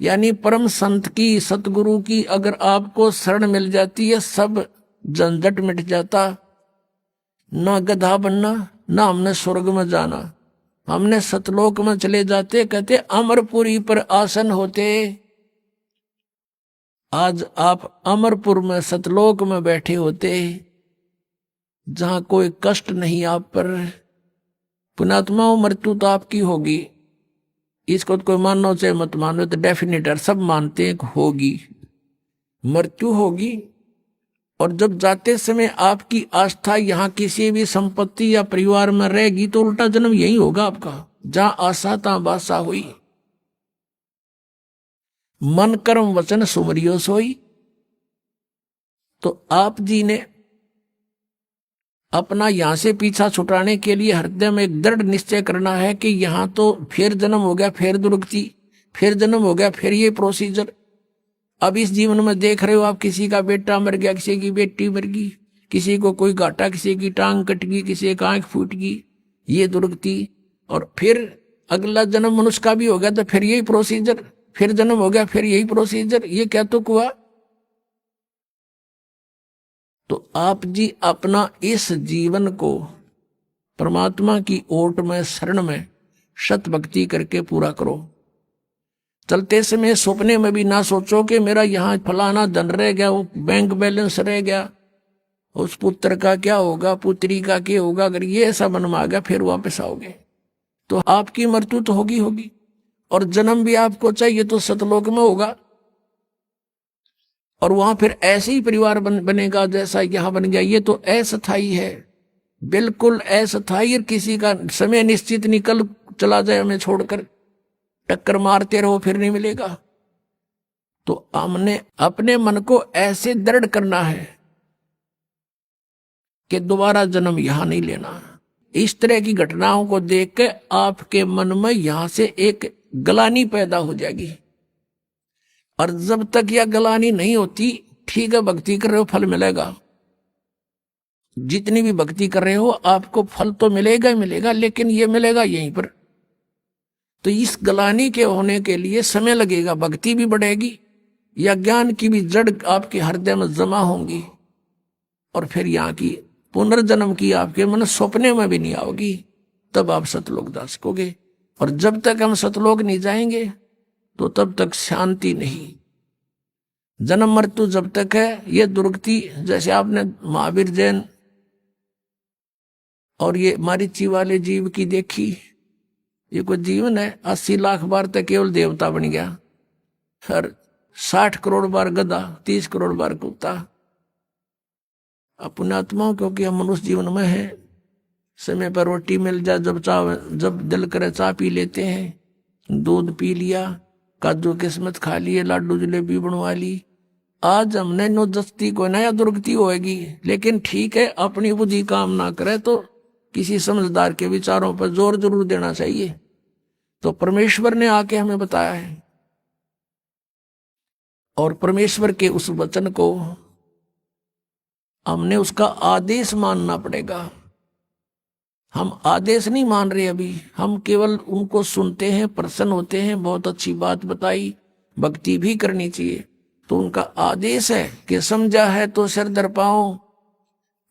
यानी परम संत की, सतगुरु की अगर आपको शरण मिल जाती है सब झंझट मिट जाता। ना गधा बनना, ना हमने स्वर्ग में जाना, हमने सतलोक में चले जाते। कहते अमरपुरी पर आसन होते। आज आप अमरपुर में सतलोक में बैठे होते जहां कोई कष्ट नहीं आप पर। पुणात्माओं मृत्यु तो आपकी होगी, इसको तो कोई मानो चाहे मत मानो, तो डेफिनेट है, सब मानते हैं होगी, मृत्यु होगी। और जब जाते समय आपकी आस्था यहाँ किसी भी संपत्ति या परिवार में रहेगी तो उल्टा जन्म यही होगा आपका। जहां आशा तहां बासा हुई, मन कर्म वचन सुमरियो सोई। तो आप जी ने अपना यहां से पीछा छुटाने के लिए हृदय में एक दृढ़ निश्चय करना है कि यहां तो फिर जन्म हो गया, फिर दुर्गति, फिर जन्म हो गया, फिर ये प्रोसीजर। अब इस जीवन में देख रहे हो आप, किसी का बेटा मर गया, किसी की बेटी मर गई, किसी को कोई घाटा, किसी की टांग कट गई, किसी की आंख फूट गई, ये दुर्गति। और फिर अगला जन्म मनुष्य का भी हो गया तो फिर यही प्रोसीजर, फिर जन्म हो गया फिर यही प्रोसीजर। ये क्या तो हुआ। तो आप जी अपना इस जीवन को परमात्मा की ओट में, शरण में सत भक्ति करके पूरा करो। चलते समय सपने में भी ना सोचो कि मेरा यहाँ फलाना धन रह गया, वो बैंक बैलेंस रह गया, उस पुत्र का क्या होगा, पुत्री का क्या होगा। अगर ये ऐसा मन में आ गया फिर वापस आओगे तो आपकी मृत्यु तो होगी होगी। और जन्म भी आपको चाहिए तो सतलोक में होगा, और वहां फिर ऐसे ही परिवार बनेगा जैसा यहाँ बन गया। ये तो अस्थायी है, बिल्कुल अस्थायी। किसी का समय निश्चित निकल चला जाए हमें छोड़कर, टक्कर मारते रहो फिर नहीं मिलेगा। तो हमने अपने मन को ऐसे दृढ़ करना है कि दोबारा जन्म यहां नहीं लेना। इस तरह की घटनाओं को देख के आपके मन में यहां से एक गलानी पैदा हो जाएगी। और जब तक यह गलानी नहीं होती, ठीक है भक्ति कर रहे हो फल मिलेगा, जितनी भी भक्ति कर रहे हो आपको फल तो मिलेगा ही मिलेगा, लेकिन ये मिलेगा यहीं पर। तो इस गलानी के होने के लिए समय लगेगा, भक्ति भी बढ़ेगी या ज्ञान की भी जड़ आपके हृदय में जमा होंगी, और फिर यहाँ की पुनर्जन्म की आपके मन सपने में भी नहीं आओगी। तब आप सतलोक जा सकोगे। और जब तक हम सतलोक नहीं जाएंगे तो तब तक शांति नहीं। जन्म मृत्यु जब तक है, ये दुर्गति जैसे आपने महावीर जैन और ये मारीची वाले जीव की देखी, ये कोई जीवन है 80 लाख बार तक केवल देवता बन गया, हर 60 करोड़ बार गधा, 30 करोड़ बार कुत्ता। पुण्यात्माओं क्योंकि हम मनुष्य जीवन में है, समय पर रोटी मिल जाए, जब दिल करे चाय पी लेते हैं, दूध पी लिया, काजू किस्मत खा लिए, लाडू जलेबी बनवा ली। आज हमने नो जस्ती को नया दुर्गति होएगी, लेकिन ठीक है अपनी बुद्धि काम ना करे तो किसी समझदार के विचारों पर जोर जरूर देना चाहिए। तो परमेश्वर ने आके हमें बताया है, और परमेश्वर के उस वचन को हमने उसका आदेश मानना पड़ेगा। हम आदेश नहीं मान रहे अभी, हम केवल उनको सुनते हैं, प्रसन्न होते हैं, बहुत अच्छी बात बताई, भक्ति भी करनी चाहिए। तो उनका आदेश है कि समझा है तो सिर दर पाओ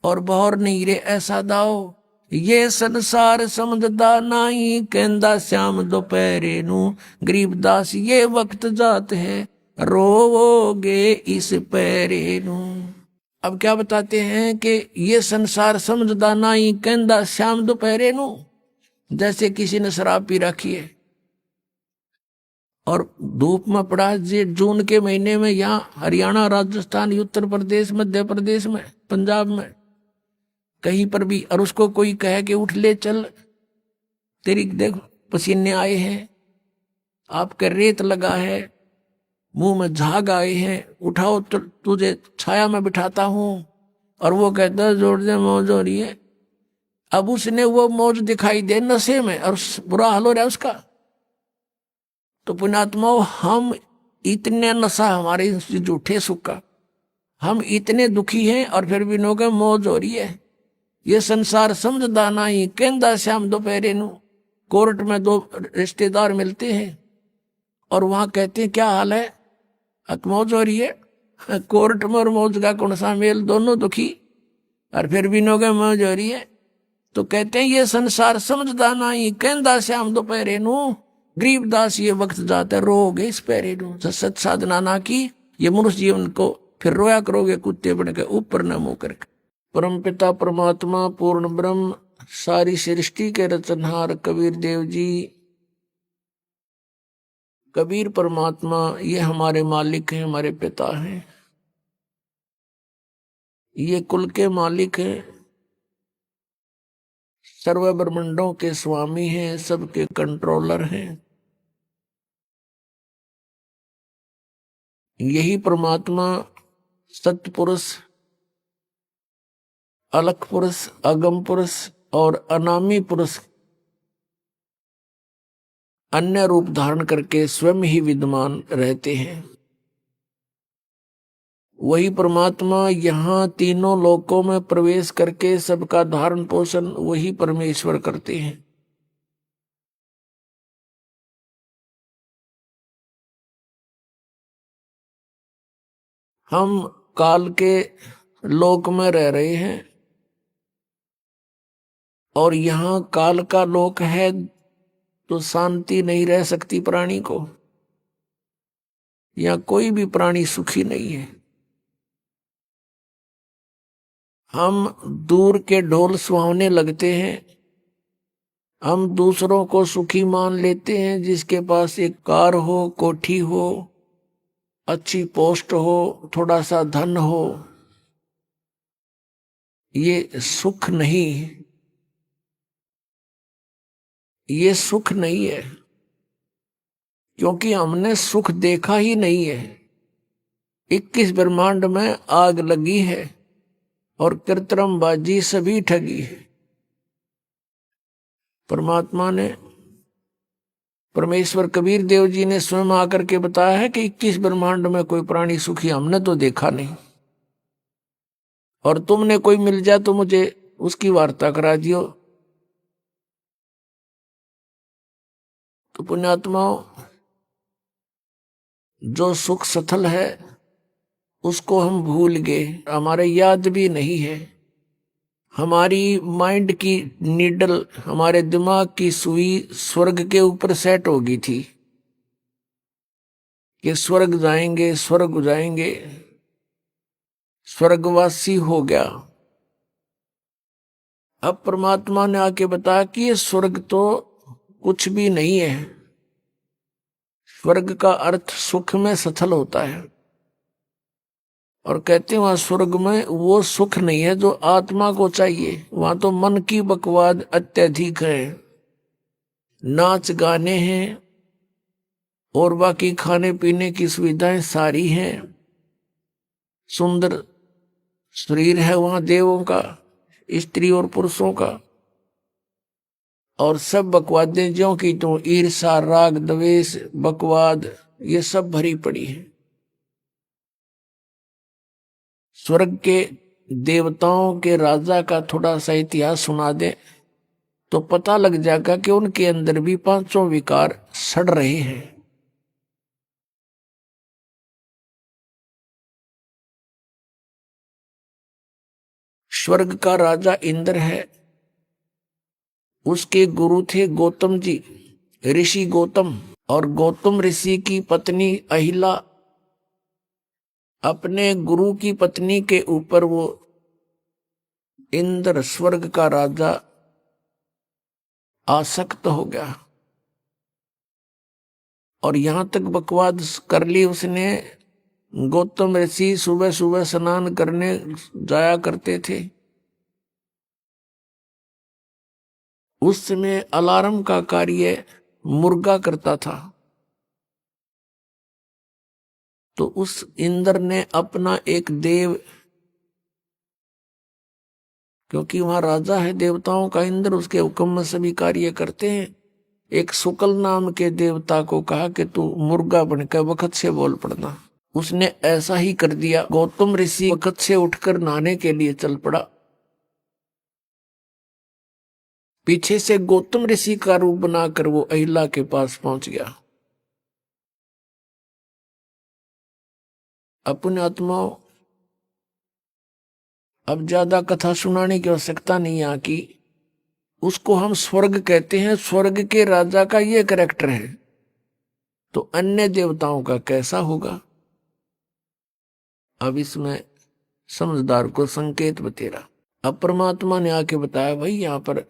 और बहर नहीं रे ऐसा दाओ, ये संसार समझदा नाई कहंदा श्याम दोपहरे नू, गरीबदास ये वक्त जात है रोवोगे इस पैरे नू। अब क्या बताते हैं कि ये संसार समझदा नाई कहंदा श्याम दोपहरे नू, जैसे किसी ने शराब पी रखी है और धूप में पड़ा, जून के महीने में, यहाँ हरियाणा, राजस्थान, उत्तर प्रदेश, मध्य प्रदेश में, पंजाब में, कहीं पर भी, और उसको कोई कहे कि उठ ले चल, तेरी देख पसीने आए हैं, आपके रेत लगा है, मुंह में झाग आए हैं, उठाओ तो तुझे छाया में बिठाता हूं, और वो कहता है जोड़ दे मौज हो रही है। अब उसने वो मौज दिखाई दे नशे में और बुरा हाल हो रहा है उसका। तो पुण्यात्मा, हम इतने नशा हमारे झूठे सुख का, हम इतने दुखी हैं और फिर भी नो के मौज हो रही है। ये संसार समझदा नहीं कहंदा श्याम दोपहरे नू। कोर्ट में दो रिश्तेदार मिलते हैं और वहां कहते हैं क्या हाल है, मौज हो रही है। कोर्ट में और मौज का कौन सा मेल, दोनों दुखी और फिर भी नो के मौज हो रही है। तो कहते हैं ये संसार समझदा नहीं कहंदा श्याम दोपहरे नू, गरीबदास ये वक्त जाता है रोगे इस पैरे नू। सत साधना ना की ये मनुष्य जीवन को फिर रोया करोगे कुत्ते बन के ऊपर न मुंह करके। परम पिता परमात्मा पूर्ण ब्रह्म सारी सृष्टि के रचनहार कबीर देव जी, कबीर परमात्मा ये हमारे मालिक हैं, हमारे पिता हैं, ये कुल के मालिक हैं, सर्व ब्रह्मांडों के स्वामी हैं, सबके कंट्रोलर हैं। यही परमात्मा सत्य पुरुष, अलख पुरुष, अगम पुरुष और अनामी पुरुष अन्य रूप धारण करके स्वयं ही विद्यमान रहते हैं। वही परमात्मा यहाँ तीनों लोकों में प्रवेश करके सबका धारण पोषण वही परमेश्वर करते हैं। हम काल के लोक में रह रहे हैं और यहाँ काल का लोक है तो शांति नहीं रह सकती प्राणी को। यहाँ कोई भी प्राणी सुखी नहीं है। हम दूर के ढोल सुहावने लगते हैं, हम दूसरों को सुखी मान लेते हैं, जिसके पास एक कार हो, कोठी हो, अच्छी पोस्ट हो, थोड़ा सा धन हो। ये सुख नहीं, ये सुख नहीं है, क्योंकि हमने सुख देखा ही नहीं है। 21 ब्रह्मांड में आग लगी है और कृत्रिमबाजी सभी ठगी है। परमात्मा ने, परमेश्वर कबीर देव जी ने स्वयं आकर के बताया है कि 21 ब्रह्मांड में कोई प्राणी सुखी हमने तो देखा नहीं, और तुमने कोई मिल जाए तो मुझे उसकी वार्ता करा दियो। तो पुण्यात्माओं, जो सुख सथल है उसको हम भूल गए, हमारे याद भी नहीं है। हमारी माइंड की नीडल, हमारे दिमाग की सुई स्वर्ग के ऊपर सेट हो गई थी कि स्वर्ग जाएंगे, स्वर्ग जाएंगे, स्वर्गवासी हो गया। अब परमात्मा ने आके बताया कि ये स्वर्ग तो कुछ भी नहीं है। स्वर्ग का अर्थ सुख में सथल होता है, और कहते हैं वहां स्वर्ग में वो सुख नहीं है जो आत्मा को चाहिए। वहां तो मन की बकवाद अत्यधिक है, नाच गाने हैं और बाकी खाने पीने की सुविधाएं सारी हैं। सुंदर शरीर है वहां देवों का, स्त्री और पुरुषों का, और सब बकवादें ज्यों की त्यों, ईर्षा, राग, द्वेष, बकवाद, ये सब भरी पड़ी है। स्वर्ग के देवताओं के राजा का थोड़ा सा इतिहास सुना दे तो पता लग जाएगा कि उनके अंदर भी पांचों विकार सड़ रहे हैं। स्वर्ग का राजा इंद्र है, उसके गुरु थे गौतम जी, ऋषि गौतम। और गौतम ऋषि की पत्नी अहिला अपने गुरु की पत्नी के ऊपर वो इंद्र स्वर्ग का राजा आसक्त हो गया और यहां तक बकवाद कर ली उसने। गौतम ऋषि सुबह सुबह स्नान करने जाया करते थे। उस समय अलार्म का कार्य मुर्गा करता था। तो उस इंद्र ने अपना एक देव, क्योंकि वहां राजा है देवताओं का इंद्र, उसके हुक्म में सभी कार्य करते हैं, एक शुक्ल नाम के देवता को कहा कि तू मुर्गा बनकर वक्त से बोल पड़ना। उसने ऐसा ही कर दिया। गौतम ऋषि वक्त से उठकर नहाने के लिए चल पड़ा। पीछे से गौतम ऋषि का रूप बनाकर वो अहिला के पास पहुंच गया। अपने आत्माओं, अब ज्यादा कथा सुनाने की आवश्यकता नहीं है कि उसको हम स्वर्ग कहते हैं। स्वर्ग के राजा का ये कैरेक्टर है, तो अन्य देवताओं का कैसा होगा। अब इसमें समझदार को संकेत बतेरा। अब परमात्मा ने आके बताया, भाई यहां पर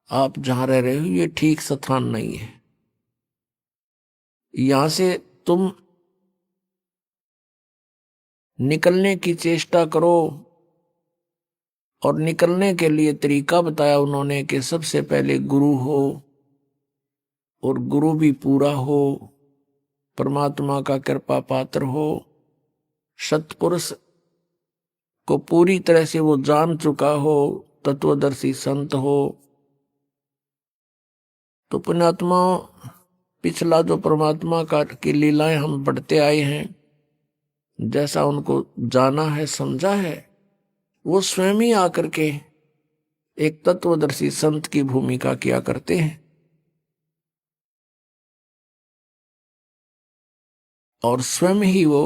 आप जहां रह रहे हो ये ठीक स्थान नहीं है। यहां से तुम निकलने की चेष्टा करो। और निकलने के लिए तरीका बताया उन्होंने कि सबसे पहले गुरु हो, और गुरु भी पूरा हो, परमात्मा का कृपा पात्र हो, सत्पुरुष को पूरी तरह से वो जान चुका हो, तत्वदर्शी संत हो। तो पुण्यात्मा, पिछला जो परमात्मा का की लीलाएं हम पढ़ते आए हैं, जैसा उनको जाना है, समझा है, वो स्वयं ही आकर के एक तत्वदर्शी संत की भूमिका किया करते हैं। और स्वयं ही वो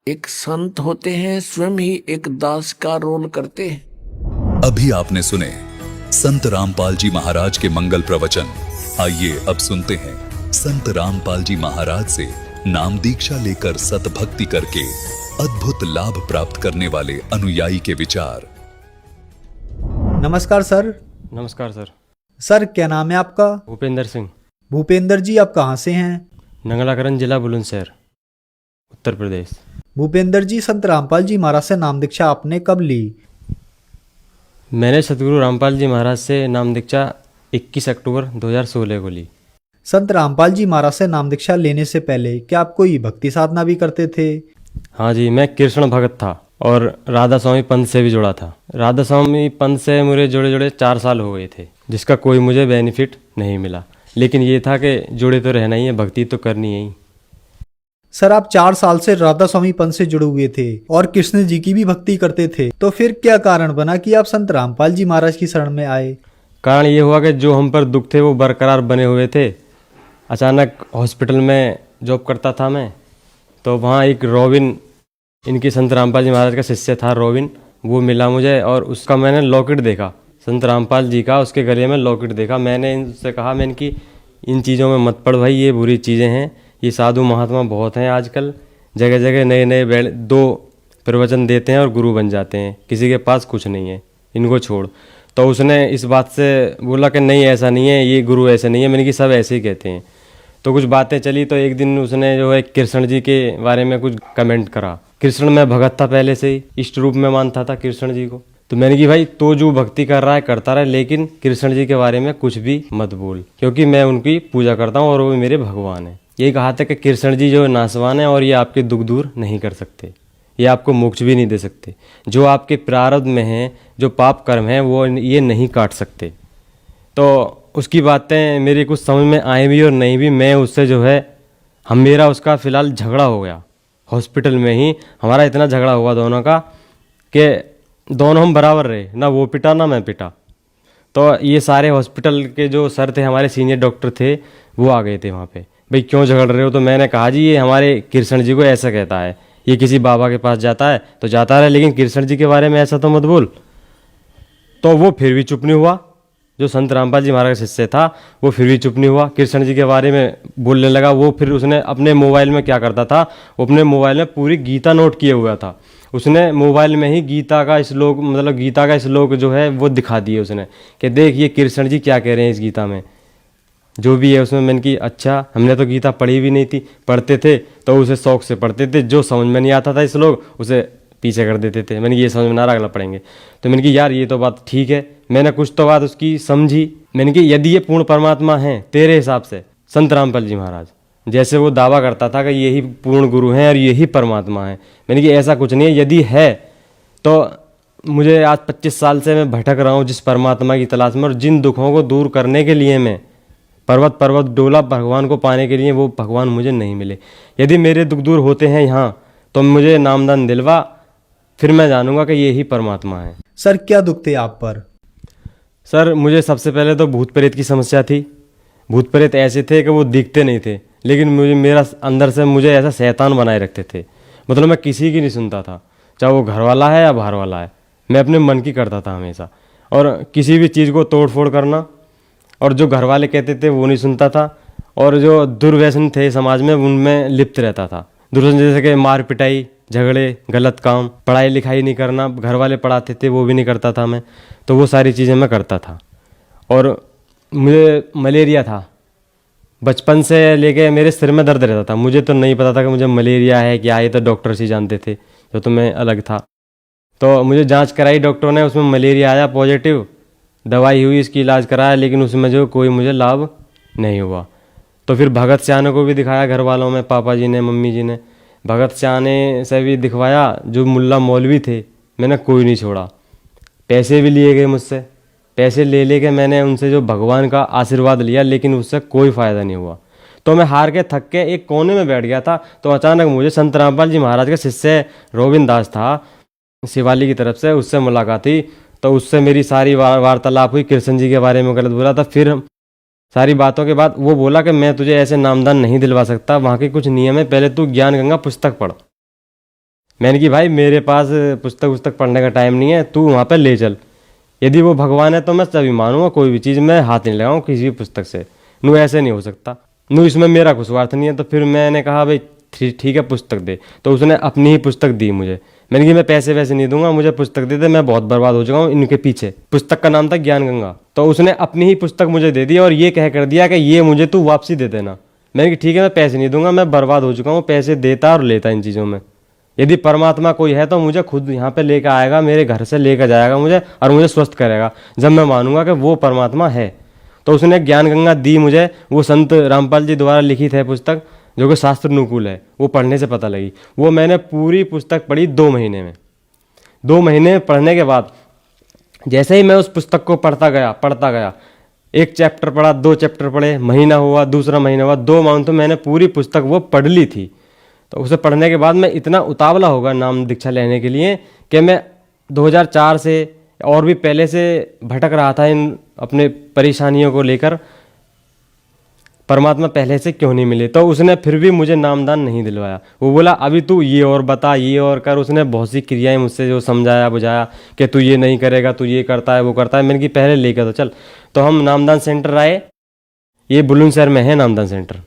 एक संत होते हैं, स्वयं ही एक दास का रोल करते हैं। अभी आपने सुने संत रामपाल जी महाराज के मंगल प्रवचन। आइए अब सुनते हैं संत रामपाल जी महाराज से नाम दीक्षा लेकर सतभक्ति करके अद्भुत लाभ प्राप्त करने वाले अनुयायी के विचार। नमस्कार सर। नमस्कार सर। सर क्या नाम है आपका? भूपेंद्र सिंह। भूपेंद्र जी, आप कहाँ से हैं? नंगलाकरण जिला बुलंदशहर, उत्तर प्रदेश। भूपेंद्र जी, संत रामपाल जी महाराज से नाम दीक्षा आपने कब ली? मैंने सतगुरु रामपाल जी महाराज से नाम दीक्षा 21 अक्टूबर 2016 को ली। संत रामपाल जी महाराज से नाम दीक्षा लेने से पहले क्या आप कोई भक्ति साधना भी करते थे? हाँ जी, मैं कृष्ण भगत था और राधा स्वामी पंथ से भी जुड़ा था। राधा स्वामी पंथ से मुझे जुड़े जुड़े 4 साल हो गए थे, जिसका कोई मुझे बेनिफिट नहीं मिला। लेकिन ये था कि जुड़े तो रहना ही है, भक्ति तो करनी है ही। सर आप 4 साल से राधा स्वामी पंथ से जुड़े हुए थे और कृष्ण जी की भी भक्ति करते थे, तो फिर क्या कारण बना कि आप संत रामपाल जी महाराज की शरण में आए? कारण ये हुआ कि जो हम पर दुख थे वो बरकरार बने हुए थे। अचानक हॉस्पिटल में जॉब करता था मैं, तो वहाँ एक रोबिन, इनकी संत रामपाल जी महाराज का शिष्य था रोबिन, वो मिला मुझे और उसका मैंने लॉकेट देखा, संत रामपाल जी का उसके गले में लॉकेट देखा। मैंने इनसे कहा, मैं इनकी इन चीज़ों में मत पड़ भाई, ये बुरी चीज़ें हैं। ये साधु महात्मा बहुत हैं आजकल, जगह जगह नए नए 2 प्रवचन देते हैं और गुरु बन जाते हैं, किसी के पास कुछ नहीं है, इनको छोड़। तो उसने इस बात से बोला कि नहीं ऐसा नहीं है, ये गुरु ऐसे नहीं है। मैंने कि सब ऐसे ही कहते हैं। तो कुछ बातें चली, तो एक दिन उसने जो है कृष्ण जी के बारे में कुछ कमेंट करा। कृष्ण में भगत था पहले से ही, इष्ट रूप में मानता था कृष्ण जी को। तो मैंने कि भाई तो जो भक्ति कर रहा है करता रहे, लेकिन कृष्ण जी के बारे में कुछ भी मत बोल, क्योंकि मैं उनकी पूजा करता हूँ और वो मेरे भगवान हैं। यही कहा था कि कृष्ण जी जो नासवान है और ये आपके दुख दूर नहीं कर सकते, ये आपको मोक्ष भी नहीं दे सकते। जो आपके प्रारब्ध में हैं, जो पाप कर्म हैं, वो ये नहीं काट सकते। तो उसकी बातें मेरी कुछ समझ में आए भी और नहीं भी। मैं उससे जो है मेरा उसका फ़िलहाल झगड़ा हो गया हॉस्पिटल में ही। हमारा इतना झगड़ा हुआ दोनों का कि दोनों हम बराबर रहे, ना वो पिटा ना मैं पिटा। तो ये सारे हॉस्पिटल के जो सर थे, हमारे सीनियर डॉक्टर थे, वो आ गए थे वहाँ पे, भाई क्यों झगड़ रहे हो। तो मैंने कहा जी ये हमारे कृष्ण जी को ऐसा कहता है, ये किसी बाबा के पास जाता है तो जाता रहे, लेकिन कृष्ण जी के बारे में ऐसा तो मत बोल। तो वो फिर भी चुप नहीं हुआ, जो संत रामपाल जी महाराज का शिष्य था वो फिर भी चुप नहीं हुआ, कृष्ण जी के बारे में बोलने लगा। वो फिर उसने अपने मोबाइल में क्या करता था, वो अपने मोबाइल में पूरी गीता नोट किए हुआ था। उसने मोबाइल में ही गीता का श्लोक, मतलब गीता का श्लोक जो है वो दिखा दिए उसने, कि देख ये कृष्ण जी क्या कह रहे हैं इस गीता में, जो भी है उसमें। मैंने की अच्छा, हमने तो गीता पढ़ी भी नहीं थी, पढ़ते थे तो उसे शौक से पढ़ते थे, जो समझ में नहीं आता था श्लोक उसे पीछे कर देते थे। मैंने ये समझ में ना रहा, अगला पढ़ेंगे। तो मैंने कि यार ये तो बात ठीक है, मैंने कुछ तो बात उसकी समझी। मैंने कि यदि ये पूर्ण परमात्मा हैं तेरे हिसाब से, संत रामपाल जी महाराज जैसे वो दावा करता था कि यही पूर्ण गुरु हैं और यही परमात्मा है, मैंने कि ऐसा कुछ नहीं है। यदि है तो मुझे आज 25 साल से मैं भटक रहा हूँ जिस परमात्मा की तलाश में, और जिन दुखों को दूर करने के लिए मैं पर्वत पर्वत डोला भगवान को पाने के लिए, वो भगवान मुझे नहीं मिले। यदि मेरे दुख दूर होते हैं यहाँ तो मुझे नामदान दिलवा, फिर मैं जानूंगा कि यही परमात्मा है। सर क्या दुख थे आप पर? सर मुझे सबसे पहले तो भूत प्रेत की समस्या थी। भूत प्रेत ऐसे थे कि वो दिखते नहीं थे, लेकिन मुझे मेरा अंदर से मुझे ऐसा शैतान बनाए रखते थे। मतलब मैं किसी की नहीं सुनता था, चाहे वो घर वाला है या बाहर वाला है, मैं अपने मन की करता था हमेशा। और किसी भी चीज़ को तोड़ फोड़ करना, और जो घर वाले कहते थे वो नहीं सुनता था, और जो दुर्व्यसन थे समाज में उनमें लिप्त रहता था। दुर्व्यसन जैसे कि मार पिटाई, झगड़े, गलत काम, पढ़ाई लिखाई नहीं करना, घर वाले पढ़ाते थे वो भी नहीं करता था मैं, तो वो सारी चीज़ें मैं करता था। और मुझे मलेरिया था, बचपन से लेके मेरे सिर में दर्द रहता था। मुझे तो नहीं पता था कि मुझे मलेरिया है क्या, ये तो डॉक्टर से जानते थे, तो मैं अलग था। तो मुझे जांच कराई डॉक्टरों ने, उसमें मलेरिया आया पॉजिटिव, दवाई हुई, इसकी इलाज कराया, लेकिन उसमें जो कोई मुझे लाभ नहीं हुआ। तो फिर भगत सियाने को भी दिखाया, घर वालों में, पापा जी ने, मम्मी जी ने। भगत सियाने से भी दिखवाया, जो मुल्ला मौलवी थे, मैंने कोई नहीं छोड़ा। पैसे भी लिए गए मुझसे, पैसे ले लेके मैंने उनसे जो भगवान का आशीर्वाद लिया, लेकिन उससे कोई फ़ायदा नहीं हुआ। तो मैं हार के थक के एक कोने में बैठ गया था। तो अचानक मुझे संत रामपाल जी महाराज के शिष्य रोविंद दास था शिवाली की तरफ से, उससे मुलाकात हुई। तो उससे मेरी सारी वार्तालाप हुई, कृष्ण जी के बारे में गलत बोला था। फिर सारी बातों के बाद वो बोला कि मैं तुझे ऐसे नामदान नहीं दिलवा सकता, वहाँ के कुछ नियम है, पहले तू ज्ञान गंगा पुस्तक पढ़। मैंने कि भाई मेरे पास पुस्तक पढ़ने का टाइम नहीं है, तू वहाँ पे ले चल। यदि वो भगवान है तो मैं तभी मानूंगा, कोई भी चीज़ मैं हाथ नहीं लगाऊँ किसी भी पुस्तक से। नू ऐसे नहीं हो सकता, नू इसमें मेरा कुछ स्वार्थ नहीं है। तो फिर मैंने कहा भाई ठीक है पुस्तक दे। तो उसने अपनी ही पुस्तक दी मुझे। मैंने कि मैं पैसे वैसे नहीं दूंगा, मुझे पुस्तक दे दे, मैं बहुत बर्बाद हो चुका हूँ इनके पीछे। पुस्तक का नाम था ज्ञान गंगा। तो उसने अपनी ही पुस्तक मुझे दे दी और ये कह कर दिया कि ये मुझे तू वापसी दे देना। मैंने कि ठीक है मैं पैसे नहीं दूंगा, मैं बर्बाद हो चुका हूँ, पैसे देता और लेता इन चीज़ों में। यदि परमात्मा कोई है तो मुझे खुद यहाँ पे लेकर आएगा, मेरे घर से लेकर जाएगा मुझे और मुझे स्वस्थ करेगा, जब मैं मानूंगा कि वो परमात्मा है। तो उसने ज्ञान गंगा दी मुझे, वो संत रामपाल जी द्वारा लिखित है पुस्तक, जो कि शास्त्र अनुकूल है, वो पढ़ने से पता लगी। वो मैंने पूरी पुस्तक पढ़ी 2 महीने में। 2 महीने पढ़ने के बाद जैसे ही मैं उस पुस्तक को पढ़ता गया, एक चैप्टर पढ़ा, 2 चैप्टर पढ़े, महीना हुआ, दूसरा महीना हुआ, 2 मंथ तो मैंने पूरी पुस्तक वो पढ़ ली थी। तो उसे पढ़ने के बाद मैं इतना उतावला होगा नाम दीक्षा लेने के लिए कि मैं 2004 से और भी पहले से भटक रहा था इन अपने परेशानियों को लेकर, परमात्मा पहले से क्यों नहीं मिले। तो उसने फिर भी मुझे नामदान नहीं दिलवाया। वो बोला अभी तू ये और बता, ये और कर। उसने बहुत सी क्रियाएं मुझसे जो समझाया बुझाया कि तू ये नहीं करेगा, तू ये करता है, वो करता है। मैंने कि पहले लेकर तो चल। तो हम नामदान सेंटर आए, ये बुलंदशहर में है नामदान सेंटर।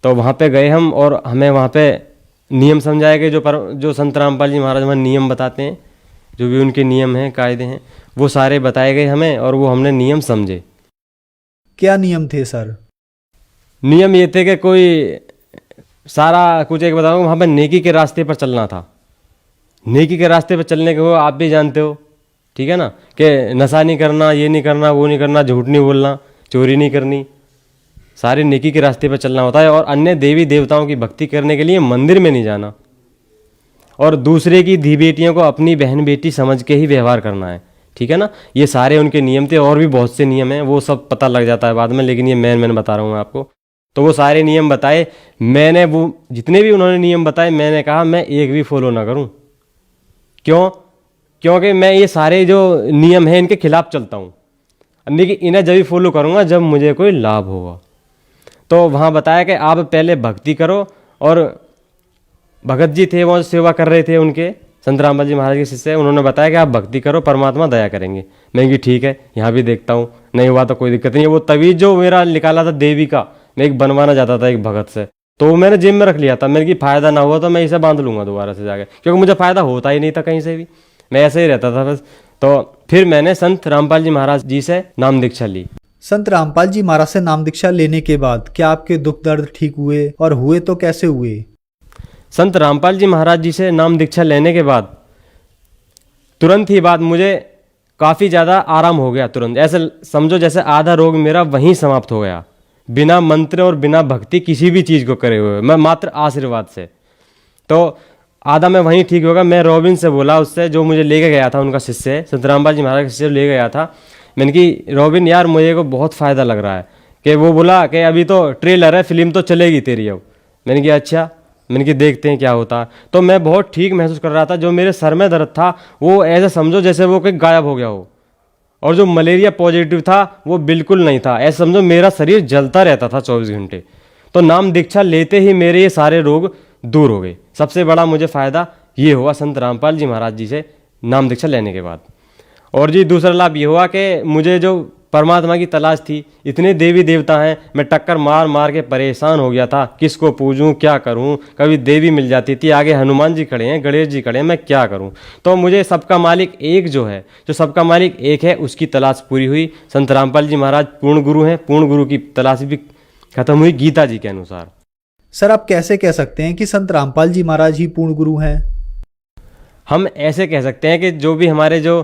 तो वहाँ पे गए हम और हमें वहाँ पे नियम समझाए गए, जो संत रामपाल जी महाराज वहाँ नियम बताते हैं, जो भी उनके नियम हैं, कायदे हैं, वो सारे बताए गए हमें और वो हमने नियम समझे। क्या नियम थे सर? नियम ये थे कि कोई सारा कुछ एक बताऊँ, वहाँ पे नेकी के रास्ते पर चलना था। नेकी के रास्ते पर चलने के वो आप भी जानते हो, ठीक है ना, कि नशा नहीं करना, ये नहीं करना, वो नहीं करना, झूठ नहीं बोलना, चोरी नहीं करनी, सारे नेकी के रास्ते पर चलना होता है। और अन्य देवी देवताओं की भक्ति करने के लिए मंदिर में नहीं जाना, और दूसरे की धी बेटियों को अपनी बहन बेटी समझ के ही व्यवहार करना है, ठीक है ना। ये सारे उनके नियम थे, और भी बहुत से नियम हैं, वो सब पता लग जाता है बाद में, लेकिन ये मैंने बता रहा हूँ आपको। तो वो सारे नियम बताए मैंने, वो जितने भी उन्होंने नियम बताए, मैंने कहा मैं एक भी फॉलो ना करूँ। क्यों? क्योंकि मैं ये सारे जो नियम हैं इनके खिलाफ चलता हूँ, लेकिन इन्हें जब भी फॉलो करूँगा जब मुझे कोई लाभ होगा। तो वहाँ बताया कि आप पहले भक्ति करो, और भगत जी थे वो सेवा कर रहे थे, उनके संत रामपाल जी महाराज के शिष्य, उन्होंने बताया कि आप भक्ति करो, परमात्मा दया करेंगे। मैं कि ठीक है, यहाँ भी देखता हूँ, नहीं हुआ तो कोई दिक्कत नहीं है। वो तवीज जो मेरा निकाला था देवी का, मैं एक बनवाना चाहता था एक भगत से, तो वो मैंने जेब में रख लिया था। मैंने कि फ़ायदा ना हुआ तो मैं इसे बांध लूँगा दोबारा से जाके, क्योंकि मुझे फ़ायदा होता ही नहीं था कहीं से भी, मैं ऐसे ही रहता था बस। तो फिर मैंने संत रामपाल जी महाराज जी से नाम दीक्षा ली। संत रामपाल जी महाराज से नाम दीक्षा लेने के बाद क्या आपके दुख दर्द ठीक हुए, और हुए तो कैसे हुए? संत रामपाल जी महाराज जी से नाम दीक्षा लेने के बाद तुरंत ही बाद मुझे काफ़ी ज़्यादा आराम हो गया। तुरंत ऐसे समझो जैसे आधा रोग मेरा वहीं समाप्त हो गया, बिना मंत्र और बिना भक्ति किसी भी चीज़ को करे हुए, मैं मात्र आशीर्वाद से। तो आधा मैं वहीं ठीक होगा। मैं रॉबिन से बोला, उससे जो मुझे लेके गया था, उनका शिष्य संत रामपाल जी महाराज का शिष्य ले गया था, मैंने कि रॉबिन यार मुझे को बहुत फ़ायदा लग रहा है। कि वो बोला कि अभी तो ट्रेलर है, फिल्म तो चलेगी तेरी अब। मैंने कहा अच्छा, मैंने कि देखते हैं क्या होता है। तो मैं बहुत ठीक महसूस कर रहा था। जो मेरे सर में दर्द था वो ऐसा समझो जैसे वो कहीं गायब हो गया हो, और जो मलेरिया पॉजिटिव था वो बिल्कुल नहीं था। ऐसा समझो मेरा शरीर जलता रहता था 24 घंटे। तो नाम दीक्षा लेते ही मेरे ये सारे रोग दूर हो गए। सबसे बड़ा मुझे फ़ायदा ये हुआ संत रामपाल जी महाराज जी से नाम दीक्षा लेने के बाद। और जी दूसरा लाभ ये हुआ कि मुझे जो परमात्मा की तलाश थी, इतने देवी देवता हैं, मैं टक्कर मार मार के परेशान हो गया था, किसको पूजूं क्या करूं। कभी देवी मिल जाती थी, आगे हनुमान जी खड़े हैं, गणेश जी खड़े हैं, मैं क्या करूं। तो मुझे सबका मालिक एक जो है, जो सबका मालिक एक है, उसकी तलाश पूरी हुई। संत रामपाल जी महाराज पूर्ण गुरु हैं, पूर्ण गुरु की तलाश भी खत्म हुई गीता जी के अनुसार। सर आप कैसे कह सकते हैं कि संत रामपाल जी महाराज ही पूर्ण गुरु हैं? हम ऐसे कह सकते हैं कि जो भी हमारे जो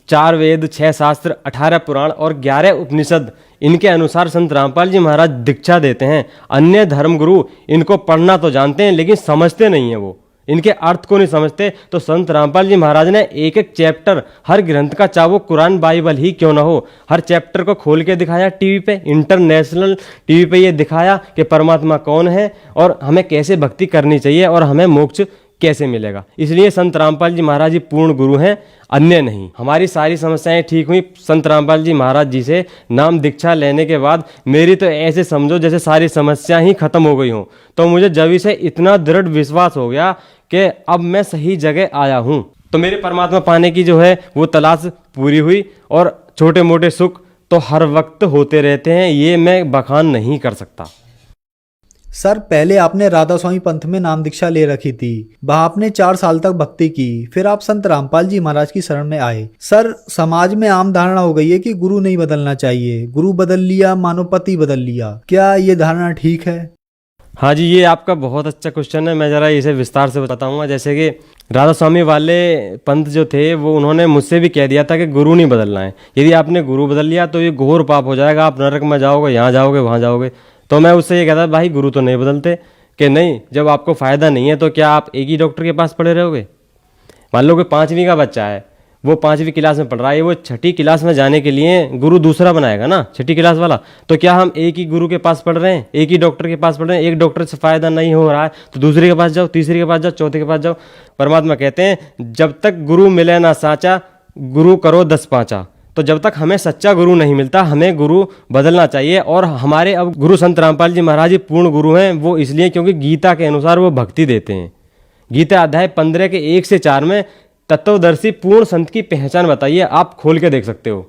4 वेद, 6 शास्त्र, 18 पुराण और 11 उपनिषद, इनके अनुसार संत रामपाल जी महाराज दीक्षा देते हैं। अन्य धर्मगुरु इनको पढ़ना तो जानते हैं लेकिन समझते नहीं हैं, वो इनके अर्थ को नहीं समझते। तो संत रामपाल जी महाराज ने एक एक चैप्टर हर ग्रंथ का, चाहे वो कुरान बाइबल ही क्यों ना हो, हर चैप्टर को खोल के दिखाया टीवी पे, इंटरनेशनल टीवी पे ये दिखाया कि परमात्मा कौन है और हमें कैसे भक्ति करनी चाहिए और हमें मोक्ष कैसे मिलेगा। इसलिए संत रामपाल जी महाराज जी पूर्ण गुरु हैं, अन्य नहीं। हमारी सारी समस्याएं ठीक हुई संत रामपाल जी महाराज जी से नाम दीक्षा लेने के बाद। मेरी तो ऐसे समझो जैसे सारी समस्या ही खत्म हो गई हों। तो मुझे जब से इतना दृढ़ विश्वास हो गया कि अब मैं सही जगह आया हूँ। तो मेरे परमात्मा पाने की जो है वो तलाश पूरी हुई। और छोटे मोटे सुख तो हर वक्त होते रहते हैं, ये मैं बखान नहीं कर सकता। सर पहले आपने राधा स्वामी पंथ में नाम दीक्षा ले रखी थी, वहाँ आपने 4 साल तक भक्ति की, फिर आप संत रामपाल जी महाराज की शरण में आए। सर समाज में आम धारणा हो गई है कि गुरु नहीं बदलना चाहिए, गुरु बदल लिया मानो पति बदल लिया, क्या ये धारणा ठीक है? हाँ जी, ये आपका बहुत अच्छा क्वेश्चन है। मैं ज़रा इसे विस्तार से बताऊंगा। जैसे कि राधा स्वामी वाले पंथ जो थे वो उन्होंने मुझसे भी कह दिया था कि गुरु नहीं बदलना है, यदि आपने गुरु बदल लिया तो ये घोर पाप हो जाएगा, आप नरक में जाओगे, यहाँ जाओगे, वहाँ जाओगे। तो मैं उससे ये कहता भाई गुरु तो नहीं बदलते, कि नहीं जब आपको फ़ायदा नहीं है तो क्या आप एक ही डॉक्टर के पास पढ़े रहोगे। मान लो कि 5वीं का बच्चा है, वो 5वीं क्लास में पढ़ रहा है, वो 6ठी क्लास में जाने के लिए गुरु दूसरा बनाएगा ना, 6ठी क्लास वाला। तो क्या हम एक ही गुरु के पास पढ़ रहे हैं, एक ही डॉक्टर के पास पढ़ रहे हैं? एक डॉक्टर से फ़ायदा नहीं हो रहा है तो दूसरे के पास जाओ, तीसरे के पास जाओ, चौथे के पास जाओ। परमात्मा कहते हैं जब तक गुरु मिले ना साचा, गुरु करो 10 पाँचा। तो जब तक हमें सच्चा गुरु नहीं मिलता हमें गुरु बदलना चाहिए। और हमारे अब गुरु संत रामपाल जी महाराज जी पूर्ण गुरु हैं, वो इसलिए क्योंकि गीता के अनुसार वो भक्ति देते हैं। गीता अध्याय 15 के 1 से 4 में तत्वदर्शी पूर्ण संत की पहचान बताइए, आप खोल के देख सकते हो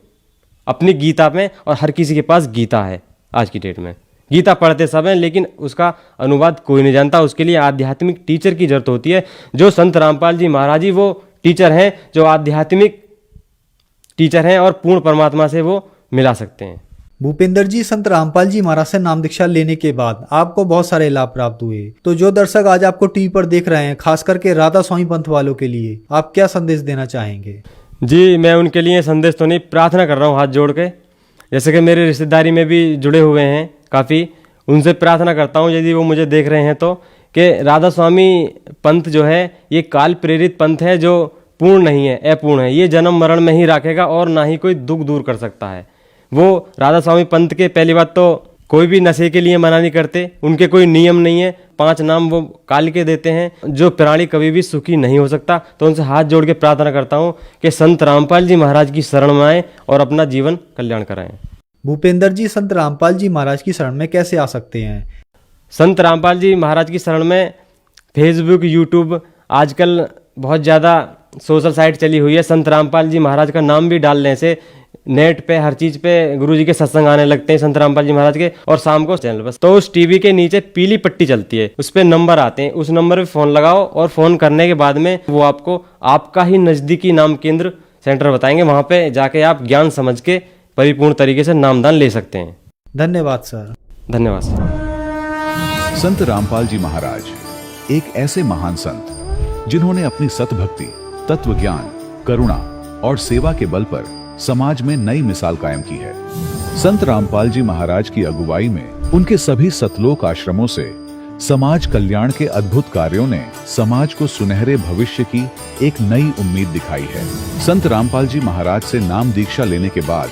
अपनी गीता में। और हर किसी के पास गीता है आज की डेट में, गीता पढ़ते सब हैं लेकिन उसका अनुवाद कोई नहीं जानता। उसके लिए आध्यात्मिक टीचर की जरूरत होती है। जो संत रामपाल जी महाराज जी वो टीचर हैं, जो आध्यात्मिक टीचर हैं और पूर्ण परमात्मा से वो मिला सकते हैं। भूपेंद्र जी, संत रामपाल जी महाराज से नाम दीक्षा लेने के बाद आपको बहुत सारे लाभ प्राप्त हुए। तो जो दर्शक आज आपको टीवी पर देख रहे हैं, खास करके राधा स्वामी पंथ वालों के लिए आप क्या संदेश देना चाहेंगे? जी मैं उनके लिए संदेश तो नहीं, प्रार्थना कर रहा हूँ हाथ जोड़ के। जैसे कि मेरे रिश्तेदारी में भी जुड़े हुए हैं काफ़ी, उनसे प्रार्थना करता हूँ यदि वो मुझे देख रहे हैं तो, कि राधा स्वामी पंथ जो है ये काल प्रेरित पंथ है, जो पूर्ण नहीं है, अपूर्ण है। ये जन्म मरण में ही रखेगा और ना ही कोई दुख दूर कर सकता है। वो राधा स्वामी पंथ के पहली बात तो कोई भी नशे के लिए मना नहीं करते, उनके कोई नियम नहीं है। 5 नाम वो काल के देते हैं जो प्राणी कभी भी सुखी नहीं हो सकता। तो उनसे हाथ जोड़ के प्रार्थना करता हूँ कि संत रामपाल जी महाराज की शरण में आए और अपना जीवन कल्याण कराएं। भूपेंद्र जी, संत रामपाल जी महाराज की शरण में कैसे आ सकते हैं? संत रामपाल जी महाराज की शरण में फेसबुक, यूट्यूब, आजकल बहुत ज़्यादा सोशल साइट चली हुई है। संत रामपाल जी महाराज का नाम भी डालने से नेट पे हर चीज़ पे गुरु जी के सत्संग आने लगते हैं संत रामपाल जी महाराज के। और शाम को चैनल बस तो उस टीवी के नीचे पीली पट्टी चलती है, उस पर नंबर आते हैं, उस नंबर पे फ़ोन लगाओ और फ़ोन करने के बाद में वो आपको आपका ही नज़दीकी नाम केंद्र सेंटर बताएंगे। वहाँ पे जाके आप ज्ञान समझ के परिपूर्ण तरीके से नामदान ले सकते हैं। धन्यवाद सर। धन्यवाद सर। संत रामपाल जी महाराज एक ऐसे महान संत जिन्होंने अपनी सतभक्ति, तत्व ज्ञान, करुणा और सेवा के बल पर समाज में नई मिसाल कायम की है। संत रामपाल जी महाराज की अगुवाई में उनके सभी सतलोक आश्रमों से समाज कल्याण के अद्भुत कार्यों ने समाज को सुनहरे भविष्य की एक नई उम्मीद दिखाई है। संत रामपाल जी महाराज से नाम दीक्षा लेने के बाद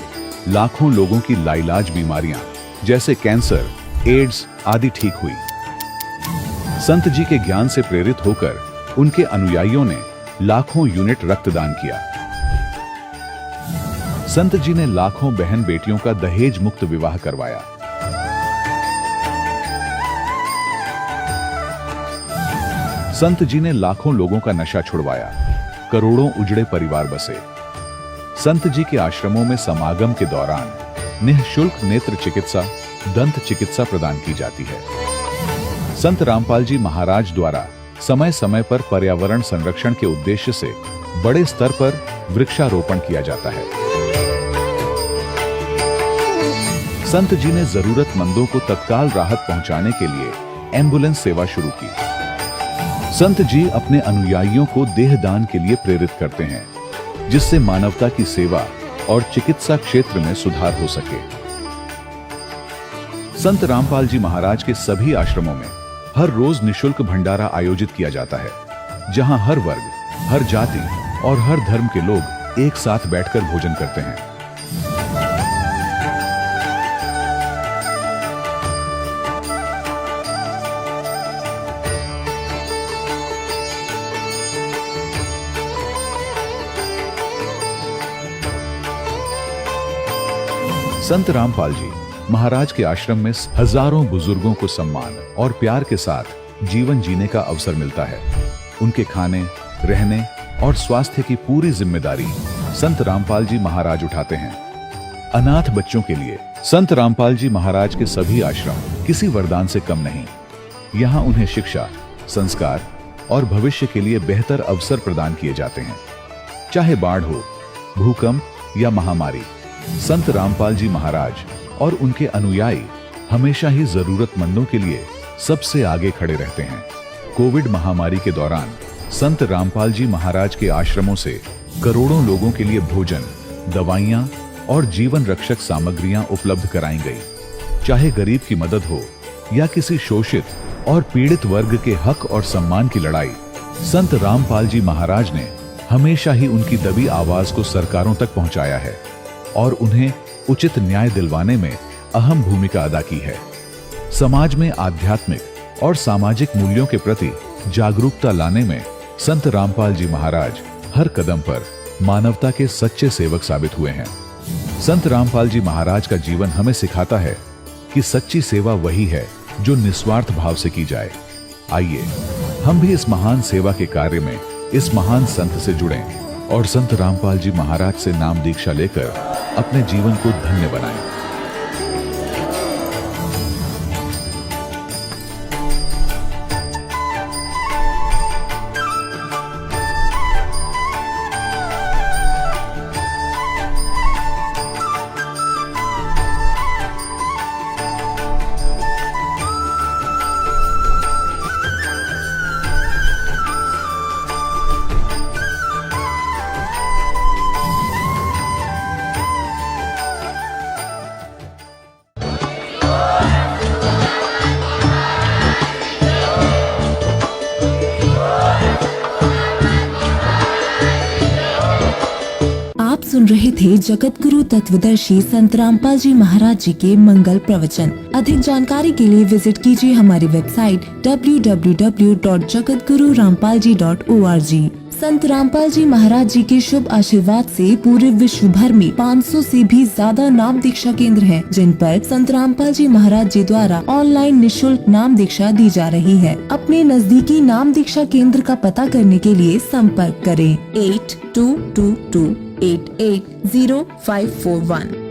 लाखों लोगों की लाइलाज बीमारियां जैसे कैंसर, एड्स आदि ठीक हुई। संत जी के ज्ञान से प्रेरित होकर उनके अनुयायियों ने लाखों यूनिट रक्तदान किया। संत जी ने लाखों बहन बेटियों का दहेज मुक्त विवाह करवाया। संत जी ने लाखों लोगों का नशा छुड़वाया, करोड़ों उजड़े परिवार बसे। संत जी के आश्रमों में समागम के दौरान निःशुल्क नेत्र चिकित्सा, दंत चिकित्सा प्रदान की जाती है। संत रामपाल जी महाराज द्वारा समय समय पर पर्यावरण संरक्षण के उद्देश्य से बड़े स्तर पर वृक्षारोपण किया जाता है। संत जी ने जरूरतमंदों को तत्काल राहत पहुंचाने के लिए एम्बुलेंस सेवा शुरू की। संत जी अपने अनुयायियों को देहदान के लिए प्रेरित करते हैं, जिससे मानवता की सेवा और चिकित्सा क्षेत्र में सुधार हो सके। संत रामपाल जी महाराज के सभी आश्रमों में हर रोज निशुल्क भंडारा आयोजित किया जाता है, जहां हर वर्ग, हर जाति और हर धर्म के लोग एक साथ बैठकर भोजन करते हैं। संत रामपाल जी महाराज के आश्रम में हजारों बुजुर्गों को सम्मान और प्यार के साथ जीवन जीने का अवसर मिलता है। उनके खाने, रहने और स्वास्थ्य की पूरी जिम्मेदारी संत रामपाल जी महाराज उठाते हैं। अनाथ बच्चों के लिए संत रामपाल जी महाराज के सभी आश्रम किसी वरदान से कम नहीं। यहाँ उन्हें शिक्षा, संस्कार और भविष्य के लिए बेहतर अवसर प्रदान किए जाते हैं। चाहे बाढ़ हो, भूकंप या महामारी, संत रामपाल जी महाराज और उनके अनुयायी हमेशा ही जरूरतमंदों के लिए सबसे आगे खड़े रहते हैं। कोविड महामारी के दौरान संत रामपाल जी महाराज के आश्रमों से करोड़ों लोगों के लिए भोजन, दवाइयां और जीवन रक्षक सामग्रियां उपलब्ध कराई गई। चाहे गरीब की मदद हो या किसी शोषित और पीड़ित वर्ग के हक और सम्मान की लड़ाई, संत रामपाल जी महाराज ने हमेशा ही उनकी दबी आवाज को सरकारों तक पहुंचाया है और उन्हें उचित न्याय दिलवाने में अहम भूमिका अदा की है। समाज में आध्यात्मिक और सामाजिक मूल्यों के प्रति जागरूकता लाने में संत रामपाल जी महाराज हर कदम पर मानवता के सच्चे सेवक साबित हुए हैं। संत रामपाल जी महाराज का जीवन हमें सिखाता है कि सच्ची सेवा वही है जो निस्वार्थ भाव से की जाए। आइए हम भी इस महान सेवा के कार्य में इस महान संत से जुड़ें और संत रामपाल जी महाराज से नाम दीक्षा लेकर अपने जीवन को धन्य बनाएं। सुन रहे थे जगत गुरु तत्वदर्शी संत रामपाल जी महाराज जी के मंगल प्रवचन। अधिक जानकारी के लिए विजिट कीजिए हमारी वेबसाइट www.jagatgururampalji.org। संत रामपाल जी महाराज जी के शुभ आशीर्वाद से पूरे विश्व भर में 500 से भी ज्यादा नाम दीक्षा केंद्र हैं, जिन पर संत रामपाल जी महाराज जी द्वारा ऑनलाइन निशुल्क नाम दीक्षा दी जा रही है। अपने नजदीकी नाम दीक्षा केंद्र का पता करने के लिए संपर्क करें 8222880541।